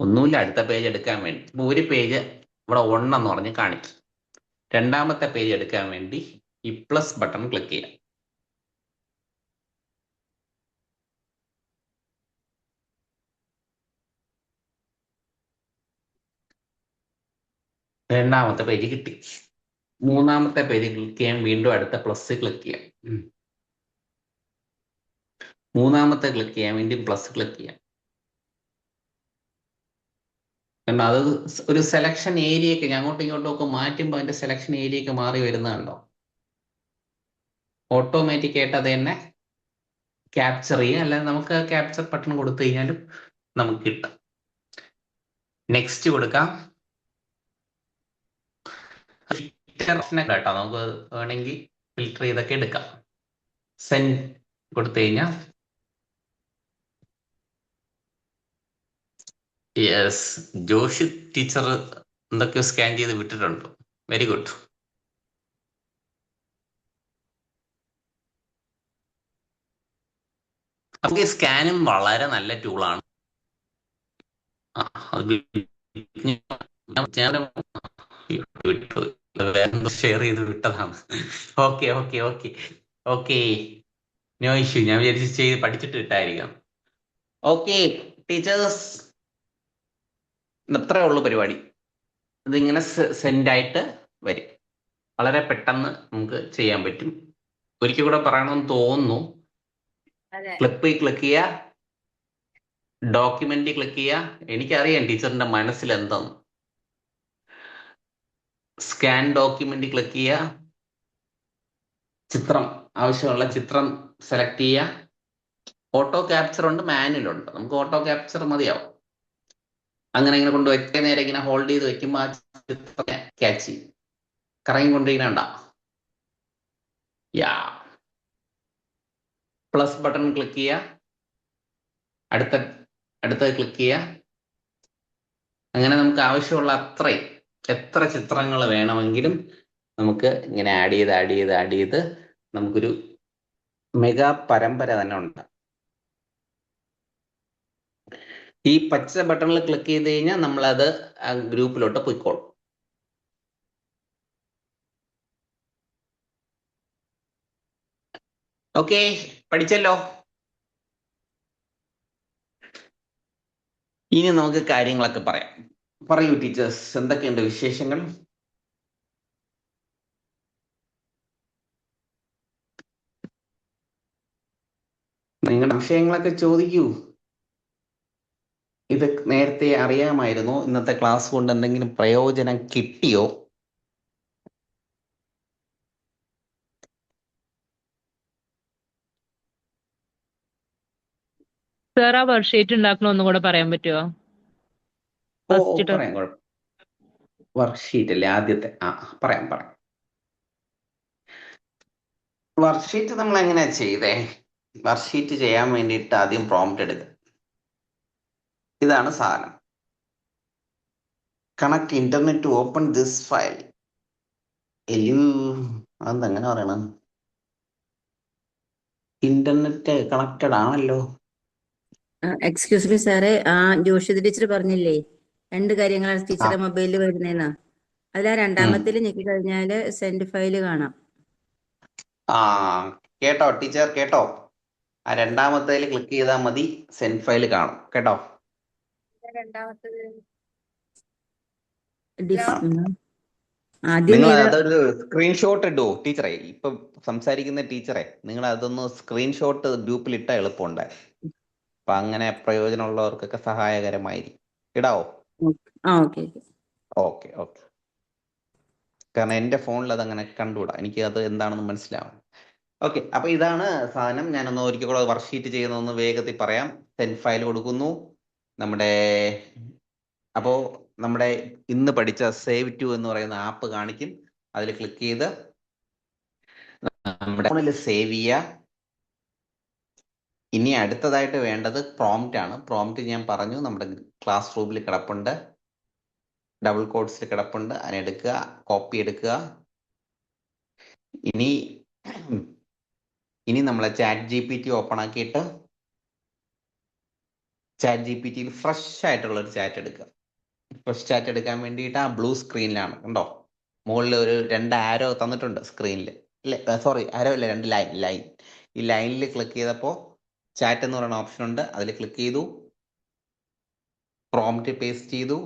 ഒന്നുമില്ല, അടുത്ത പേജ് എടുക്കാൻ വേണ്ടി. ഇപ്പൊ ഒരു പേജ് ഇവിടെ 1 എന്ന് പറഞ്ഞ് കാണിക്കും. രണ്ടാമത്തെ പേജ് എടുക്കാൻ വേണ്ടി ഈ പ്ലസ് ബട്ടൺ ക്ലിക്ക് ചെയ്യാം. രണ്ടാമത്തെ പേജ് കിട്ടി. മൂന്നാമത്തെ പേജ് ക്ലിക്ക് ചെയ്യാൻ വീണ്ടും അടുത്ത പ്ലസ് ക്ലിക്ക് ചെയ്യാം. മൂന്നാമത്തെ ക്ലിക്ക് ചെയ്യാൻ വേണ്ടി പ്ലസ് ക്ലിക്ക് ചെയ്യാം. കാരണം അത് ഒരു സെലക്ഷൻ ഏരിയയൊക്കെ അങ്ങോട്ടും ഇങ്ങോട്ടും ഒക്കെ മാറ്റുമ്പോൾ അതിന്റെ സെലക്ഷൻ ഏരിയയൊക്കെ മാറി വരുന്നതുണ്ടോ? ഓട്ടോമാറ്റിക് ആയിട്ട് അത് തന്നെ ക്യാപ്ചർ ചെയ്യുക. അല്ലാതെ നമുക്ക് ക്യാപ്ചർ ബട്ടൺ കൊടുത്തു കഴിഞ്ഞാലും നമുക്ക് കിട്ടും. നെക്സ്റ്റ് കൊടുക്കാം. കേട്ടോ, നമുക്ക് വേണമെങ്കിൽ ഫിൽറ്റർ ചെയ്തൊക്കെ എടുക്കാം. സെൻഡ് കൊടുത്തു കഴിഞ്ഞാൽ യെസ്, ജോഷി ടീച്ചർ എന്തൊക്കെയോ സ്കാൻ ചെയ്ത് വിട്ടിട്ടുണ്ട്. Very good. നമുക്ക് ഈ സ്കാനും വളരെ നല്ല ടൂളാണ്. ഷെയർ ചെയ്ത് വിട്ടതാണ്. Okay okay okay okay, no issue. ഞാൻ വിചാരിച്ച് ചെയ്ത് പഠിച്ചിട്ട് ഇട്ടായിരിക്കാം. ഓക്കെ ടീച്ചേഴ്സ്, ഇത്രേ ഉള്ളൂ പരിപാടി. ഇതിങ്ങനെ സെൻഡ് ആയിട്ട് വരും. വളരെ പെട്ടെന്ന് നമുക്ക് ചെയ്യാൻ പറ്റും. ഒരിക്കൽ കൂടെ പറയണമെന്ന് തോന്നുന്നു. അതെ. ക്ലിക്ക് ചെയ്യുക, ഡോക്യുമെന്റ് ക്ലിക്ക് ചെയ്യുക. എനിക്കറിയാം ടീച്ചറിന്റെ മനസ്സിൽ എന്തെന്ന്. സ്കാൻ ഡോക്യുമെന്റ് ക്ലിക്ക് ചെയ്യുക. ചിത്രം, ആവശ്യമുള്ള ചിത്രം സെലക്ട് ചെയ്യുക. ഓട്ടോ ക്യാപ്ചർ ഉണ്ട്, മാനുവൽ ഉണ്ട്. നമുക്ക് ഓട്ടോ ക്യാപ്ചർ മതിയാവും. അങ്ങനെ ഇങ്ങനെ കൊണ്ട് ഒറ്റ നേരം ഇങ്ങനെ ഹോൾഡ് ചെയ്ത് വെക്കുമ്പോൾ ആ ചിത്രം ക്യാച്ച് ചെയ്യും. കറങ്ങി കൊണ്ടിരിക്കണ ഉണ്ടാ. യാ, പ്ലസ് ബട്ടൺ ക്ലിക്ക് ചെയ്യുക. അടുത്ത ക്ലിക്ക് ചെയ്യുക. അങ്ങനെ നമുക്ക് ആവശ്യമുള്ള എത്ര ചിത്രങ്ങൾ വേണമെങ്കിലും നമുക്ക് ഇങ്ങനെ ആഡ് ചെയ്ത് നമുക്കൊരു മെഗാ പരമ്പര തന്നെ ഉണ്ട്. ഈ പച്ച ബട്ടണിൽ ക്ലിക്ക് ചെയ്ത് കഴിഞ്ഞാൽ നമ്മളത് ആ ഗ്രൂപ്പിലോട്ട് പോയിക്കോളും. ഓക്കെ, പഠിച്ചല്ലോ. ഇനി നമുക്ക് കാര്യങ്ങളൊക്കെ പറയാം. പറയൂ ടീച്ചേഴ്സ്, എന്തൊക്കെയുണ്ട് വിശേഷങ്ങൾ? നിങ്ങളുടെ വിഷയങ്ങളൊക്കെ ചോദിക്കൂ. ഇത് നേരത്തെ അറിയാമായിരുന്നോ? ഇന്നത്തെ ക്ലാസ് കൊണ്ട് എന്തെങ്കിലും പ്രയോജനം കിട്ടിയോ? സാർ ആ വർക്ക്ഷീറ്റ് ഉണ്ടാക്കണ ഒന്നും കൂടെ പറയാൻ പറ്റുമോ? ഓ ഫസ്റ്റ് പറയാം, കുഴപ്പം. വർക്ക്ഷീറ്റ് അല്ലേ ആദ്യത്തെ? പറയാം. വർക്ക്ഷീറ്റ് നമ്മൾ എങ്ങനെയാ ചെയ്തേ? വർക്ക്ഷീറ്റ് ചെയ്യാൻ വേണ്ടിയിട്ട് ആദ്യം പ്രോംപ്റ്റ് എടുക്കുക. ഇതാണ് സാധനം. Connect internet to open this file. അതെങ്ങനെ പറയണം? ഇന്റർനെറ്റ് കണക്റ്റഡ് ആണല്ലോ. എക്സ്ക്യൂസ് മീ സാറേ, ജോഷി ടീച്ചർ പറഞ്ഞില്ലേ 2 കാര്യങ്ങളാണ് ടീച്ചറുടെ മൊബൈലിൽ വരുന്നതെന്നാ. അതിൽ രണ്ടാമത്തേൽ ഞെക്കി കഴിഞ്ഞാല് സെൻഡ് ഫയല് കാണാം. കേട്ടോ ടീച്ചർ, കേട്ടോ? രണ്ടാമത്തേൽ ക്ലിക്ക് ചെയ്താൽ മതി, സെൻഡ് ഫയൽ കാണും. കേട്ടോ? രണ്ടാമത്തത് ആദ്യം നിങ്ങൾ ഏതാ? അതൊരു സ്ക്രീൻഷോട്ട് ഇടുവോ ടീച്ചറെ? ഇപ്പൊ സംസാരിക്കുന്ന ടീച്ചറെ, നിങ്ങൾ അതൊന്ന് സ്ക്രീൻഷോട്ട് ഗ്രൂപ്പിൽ ഇട്ട എളുപ്പമുണ്ടായി. അപ്പൊ അങ്ങനെ പ്രയോജനമുള്ളവർക്കൊക്കെ സഹായകരമായിരിക്കും. ഇടാവോ? ഓക്കെ. ഓക്കെ. കാരണം എന്റെ ഫോണിൽ അത് അങ്ങനെ കണ്ടുകൂടാ, എനിക്ക് അത് എന്താണെന്ന് മനസ്സിലാവും. ഓക്കെ, അപ്പൊ ഇതാണ് സാധനം. ഞാനൊന്ന് ഒരിക്കൽ കൂടെ വർക്ക്ഷീറ്റ് ചെയ്യുന്നതൊന്ന് വേഗത്തിൽ പറയാം. സെൻഡ് ഫയൽ കൊടുക്കുന്നു. നമ്മുടെ ഇന്ന് പഠിച്ച സേവ് ടു എന്ന് പറയുന്ന ആപ്പ് കാണിക്കും. അതിൽ ക്ലിക്ക് ചെയ്ത് നമ്മുടെ ഫോണിൽ സേവ് ചെയ്യുക. ഇനി അടുത്തതായിട്ട് വേണ്ടത് പ്രോംപ്റ്റ് ആണ്. പ്രോംപ്റ്റ് ഞാൻ പറഞ്ഞു, നമ്മുടെ ക്ലാസ് റൂമിൽ കിടപ്പുണ്ട്, ഡബിൾ കോഡ്സിൽ കിടപ്പുണ്ട്. അതിനെടുക്കുക, കോപ്പി എടുക്കുക. ഇനി നമ്മളെ ചാറ്റ് GPT ഓപ്പൺ ആക്കിയിട്ട് ചാറ്റ് GPTയിൽ ഫ്രഷ് ആയിട്ടുള്ള ഒരു ചാറ്റ് എടുക്കുക. ഫ്രഷ് ചാറ്റ് എടുക്കാൻ വേണ്ടിയിട്ട് ആ ബ്ലൂ സ്ക്രീനിലാണ്, കണ്ടോ? മുകളിൽ ഒരു 2 ആരോ തന്നിട്ടുണ്ട് സ്ക്രീനിൽ. സോറി, ആരോ അല്ല, 2 ലൈൻ. ഈ ലൈനിൽ ക്ലിക്ക് ചെയ്തപ്പോൾ ചാറ്റ് എന്ന് പറയുന്ന ഓപ്ഷൻ ഉണ്ട്. അതിൽ ക്ലിക്ക് ചെയ്തു, പ്രോംപ്റ്റ് പേസ്റ്റ് ചെയ്തു,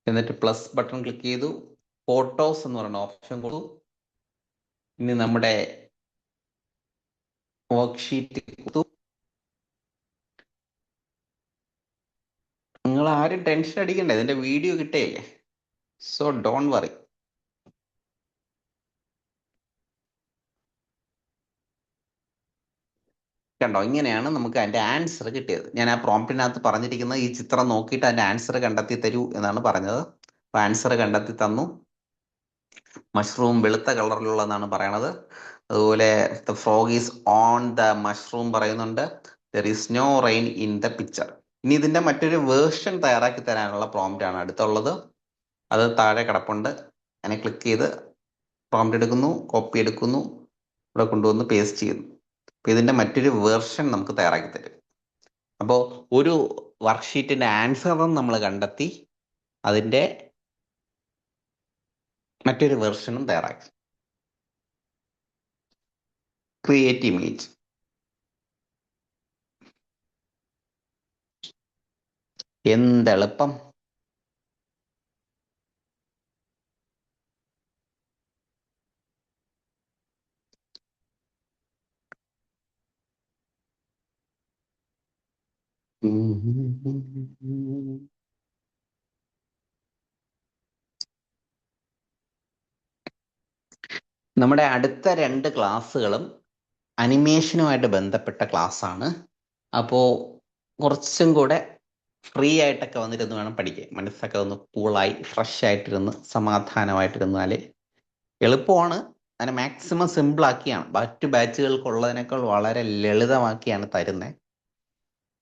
എന്നിട്ട് പ്ലസ് ബട്ടൺ ക്ലിക്ക് ചെയ്തു, ഫോട്ടോസ് എന്ന് പറയുന്ന ഓപ്ഷൻ കൊടുത്തു. ഇനി നമ്മുടെ വർക്ക്ഷീറ്റ് കൊടുത്തു. നിങ്ങൾ ആരും ടെൻഷൻ അടിക്കണ്ട, ഇതിന്റെ വീഡിയോ കിട്ടേയില്ലേ. So don't worry. കണ്ടോ, ഇങ്ങനെയാണ് നമുക്ക് അതിന്റെ ആൻസർ കിട്ടിയത്. ഞാൻ ആ പ്രോംപ്റ്റിനകത്ത് പറഞ്ഞിരിക്കുന്നത് ഈ ചിത്രം നോക്കിയിട്ട് അതിന്റെ ആൻസർ കണ്ടെത്തി തരൂ എന്നാണ് പറഞ്ഞത്. അപ്പൊ ആൻസർ കണ്ടെത്തി തന്നു. മഷ്റൂം വെളുത്ത കളറിലുള്ളതെന്നാണ് പറയണത്. അതുപോലെ the frog is on the mushroom പറയുന്നുണ്ട്. There is no rain in the picture. ഇനി ഇതിന്റെ മറ്റൊരു വേർഷൻ തയ്യാറാക്കി തരാനുള്ള പ്രോംപ്റ്റ് ആണ് അടുത്തുള്ളത്. അത് താഴെ കിടപ്പുണ്ട്. അതിനെ ക്ലിക്ക് ചെയ്ത് പ്രോംപ്റ്റ് എടുക്കുന്നു, കോപ്പി എടുക്കുന്നു, ഇവിടെ കൊണ്ടുവന്ന് പേസ്റ്റ് ചെയ്യുന്നു. അപ്പൊ ഇതിന്റെ മറ്റൊരു വേർഷൻ നമുക്ക് തയ്യാറാക്കി തരും. അപ്പോൾ ഒരു വർക്ക്ഷീറ്റിന്റെ ആൻസറും നമ്മൾ കണ്ടെത്തി, അതിന്റെ മറ്റൊരു വെർഷനും തയ്യാറാക്കി. Create image. എന്തെളുപ്പം! നമ്മുടെ അടുത്ത 2 ക്ലാസ്സുകളും അനിമേഷനുമായിട്ട് ബന്ധപ്പെട്ട ക്ലാസ് ആണ്. അപ്പോൾ കുറച്ചും കൂടെ ഫ്രീ ആയിട്ടൊക്കെ വന്നിരുന്ന് വേണം പഠിക്കാൻ. മനസ്സൊക്കെ ഒന്ന് കൂളായി ഫ്രഷ് ആയിട്ടിരുന്ന് സമാധാനമായിട്ടിരുന്നാല് എളുപ്പമാണ്. അതിനെ മാക്സിമം സിമ്പിൾ ആക്കിയാണ്, മറ്റു ബാച്ചുകൾക്കുള്ളതിനേക്കാൾ വളരെ ലളിതമാക്കിയാണ് തരുന്നത്.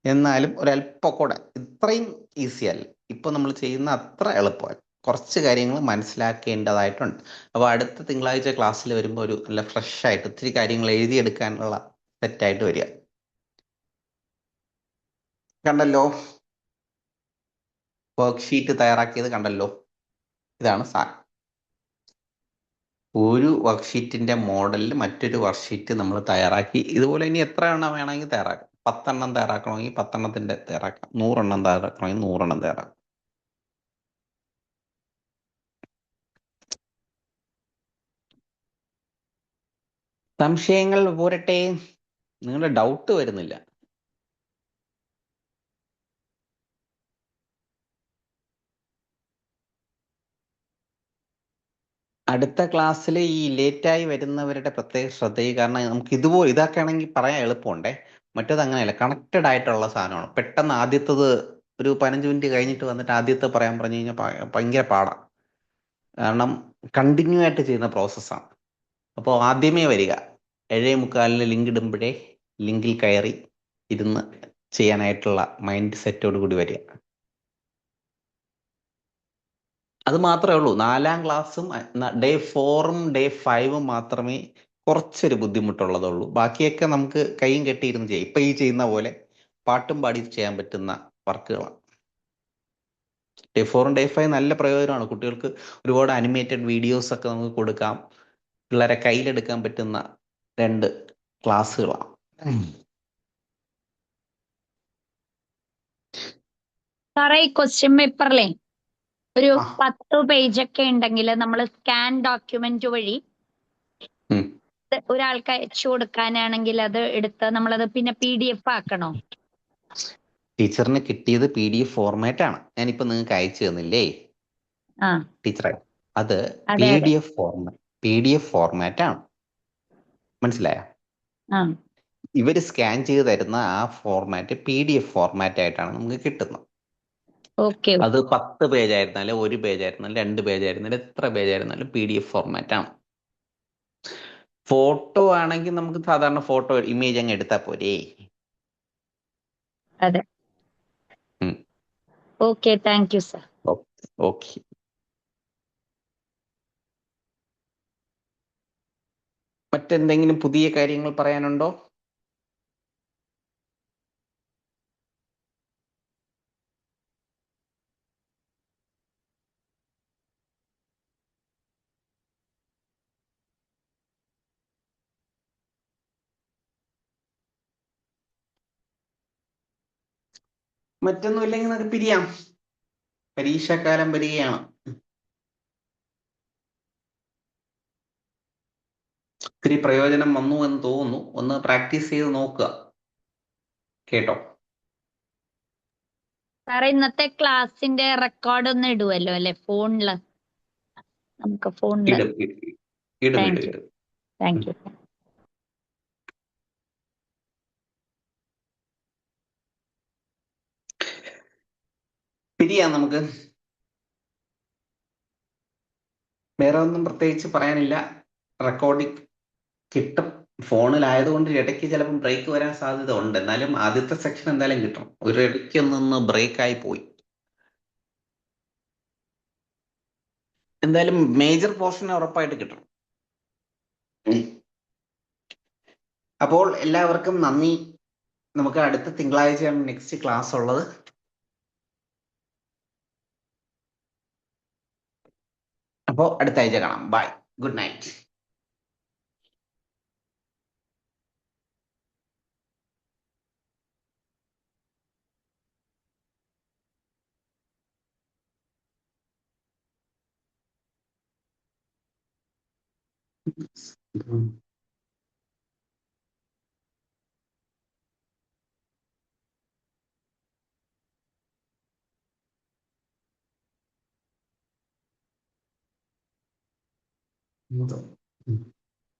എന്നാലും ഒരല്പം കൂടെ, ഇത്രയും ഈസി അല്ല, ഇപ്പൊ നമ്മൾ ചെയ്യുന്ന അത്ര എളുപ്പമല്ല. കുറച്ച് കാര്യങ്ങൾ മനസ്സിലാക്കേണ്ടതായിട്ടുണ്ട്. അപ്പോൾ അടുത്ത തിങ്കളാഴ്ച ക്ലാസ്സിൽ വരുമ്പോൾ ഒരു നല്ല ഫ്രഷ് ആയിട്ട് ഒത്തിരി കാര്യങ്ങൾ എഴുതിയെടുക്കാനുള്ള സെറ്റായിട്ട് വരിക. കണ്ടല്ലോ, വർക്ക്ഷീറ്റ് തയ്യാറാക്കിയത് കണ്ടല്ലോ. ഇതാണ് സാധനം. ഒരു വർക്ക്ഷീറ്റിന്റെ മോഡലിൽ മറ്റൊരു വർക്ക്ഷീറ്റ് നമ്മൾ തയ്യാറാക്കി. ഇതുപോലെ ഇനി എത്ര എണ്ണം വേണമെങ്കിൽ തയ്യാറാക്കാം. 10 എണ്ണം തയ്യാറാക്കണമെങ്കിൽ 10 എണ്ണത്തിന്റെ തയ്യാറാക്കാം, 100 എണ്ണം തയ്യാറാക്കണമെങ്കിൽ 100 എണ്ണം തയ്യാറാക്കാം. സംശയങ്ങൾ പോരട്ടെ, നിങ്ങളുടെ ഡൗട്ട് വരുന്നില്ല. അടുത്ത ക്ലാസ്സിൽ ഈ ലേറ്റായി വരുന്നവരുടെ പ്രത്യേക ശ്രദ്ധയും, കാരണം നമുക്ക് ഇതുപോലെ ഇതൊക്കെ ആണെങ്കിൽ പറയാൻ എളുപ്പമുണ്ടേ. മറ്റേത് അങ്ങനെയല്ല, കണക്റ്റഡ് ആയിട്ടുള്ള സാധനമാണ്. പെട്ടെന്ന് ആദ്യത്തത് ഒരു 15 മിനിറ്റ് കഴിഞ്ഞിട്ട് വന്നിട്ട് ആദ്യത്തെ പറയാൻ പറഞ്ഞു കഴിഞ്ഞാൽ ഭയങ്കര പാടാണ്. കാരണം കണ്ടിന്യൂ ആയിട്ട് ചെയ്യുന്ന പ്രോസസ്സാണ്. അപ്പോൾ ആദ്യമേ വരിക 7:45 ലിങ്ക് ഇടുമ്പോഴേ ലിങ്കിൽ കയറി ഇരുന്ന് ചെയ്യാനായിട്ടുള്ള മൈൻഡ് സെറ്റോട് കൂടി വരിക. അത് മാത്രമേ ഉള്ളൂ. 4-ാം ക്ലാസ്സും ഡേ 4ഉം ഡേ 5ഉം മാത്രമേ കുറച്ചൊരു ബുദ്ധിമുട്ടുള്ളതുള്ളൂ. ബാക്കിയൊക്കെ നമുക്ക് കൈയും കെട്ടിയിരുന്ന് ചെയ്യാം. ഇപ്പൊ ഈ ചെയ്യുന്ന പോലെ പാട്ടും പാടി ചെയ്യാൻ പറ്റുന്ന വർക്കുകളാണ്. ഡേ 4ഉം ഡേ 5 നല്ല പ്രയോജനമാണ്. കുട്ടികൾക്ക് ഒരുപാട് അനിമേറ്റഡ് വീഡിയോസ് ഒക്കെ നമുക്ക് കൊടുക്കാം. പിള്ളേരെ കയ്യിലെടുക്കാൻ പറ്റുന്ന 2 ക്ലാസ്സുകളാണ്. സാറേ ഈ ക്വസ്റ്റ്യൻ പേപ്പറിലെ ഒരു ആ. 10 പേജൊക്കെ ഉണ്ടെങ്കിൽ നമ്മൾ സ്കാൻ ഡോക്യുമെന്റ് വഴി ഉം. ഒരാൾക്ക് അയച്ചു കൊടുക്കാനാണെങ്കിൽ അത് എടുത്ത് നമ്മളത് പിന്നെ PDF ആക്കണോ? ടീച്ചറിന് കിട്ടിയത് PDF ഫോർമാറ്റ് ആണ്. ഞാനിപ്പോ നിങ്ങൾക്ക് അയച്ചു തന്നില്ലേ ആ ടീച്ചറെ, അത് അതെ അതെ PDF ഫോർമാറ്റ് ആണ്. മനസ്സിലായോ? ആ ഇവര് സ്കാൻ ചെയ്ത് തരുന്ന ആ ഫോർമാറ്റ് PDF ഫോർമാറ്റ് ആയിട്ടാണ് നമുക്ക് കിട്ടുന്നത്. ഓക്കെ അത് 10 പേജ് ആയിരുന്നാലും 1 പേജ് ആയിരുന്നാലും 2 പേജ് ആയിരുന്നാലും എത്ര പേജ് ആയിരുന്നാലും PDF ഫോർമാറ്റ് ആണ്. ഫോട്ടോ ആണെങ്കിൽ നമുക്ക് സാധാരണ ഫോട്ടോ ഇമേജ് അങ്ങ് എടുത്താൽ പോരേ. അതെ. ഉം. Okay, thank you sir. Okay. മറ്റെന്തെങ്കിലും പുതിയ കാര്യങ്ങൾ പറയാനുണ്ടോ? മറ്റൊന്നുമില്ലെങ്കിൽ നമുക്ക് പിരിയാം. പരീക്ഷാക്കാലം വരികയാണ്. ഒത്തിരി പ്രയോജനം വന്നു എന്ന് തോന്നുന്നു. ഒന്ന് പ്രാക്ടീസ് ചെയ്ത് നോക്കുക. കേട്ടോ? സാറേ ഇന്നത്തെ ക്ലാസ്സിന്റെ റെക്കോർഡ് ഒന്ന് ഇടുവല്ലോ അല്ലെ ഫോണില്? നമുക്ക് ഫോണില്. ഇടും ഇടും താങ്ക് ഇടും യു ഇടും. Thank you. പിരിയാം നമുക്ക്. വേറെ ഒന്നും പ്രത്യേകിച്ച് പറയാനില്ല. റെക്കോർഡിംഗ് കിട്ടും. ഫോണിലായതുകൊണ്ട് ഇടയ്ക്ക് ചിലപ്പോൾ ബ്രേക്ക് വരാൻ സാധ്യത ഉണ്ട്. എന്നാലും ആദ്യത്തെ സെക്ഷൻ എന്തായാലും കിട്ടണം. ഒരു ഇടയ്ക്ക് ഒന്ന് ബ്രേക്ക് ആയി പോയി. എന്തായാലും മേജർ പോർഷൻ ഉറപ്പായിട്ട് കിട്ടണം. അപ്പോൾ എല്ലാവർക്കും നന്ദി. നമുക്ക് അടുത്ത തിങ്കളാഴ്ചയാണ് നെക്സ്റ്റ് ക്ലാസ് ഉള്ളത്. അപ്പോൾ അടുത്ത ആഴ്ച കാണാം. Bye, good night.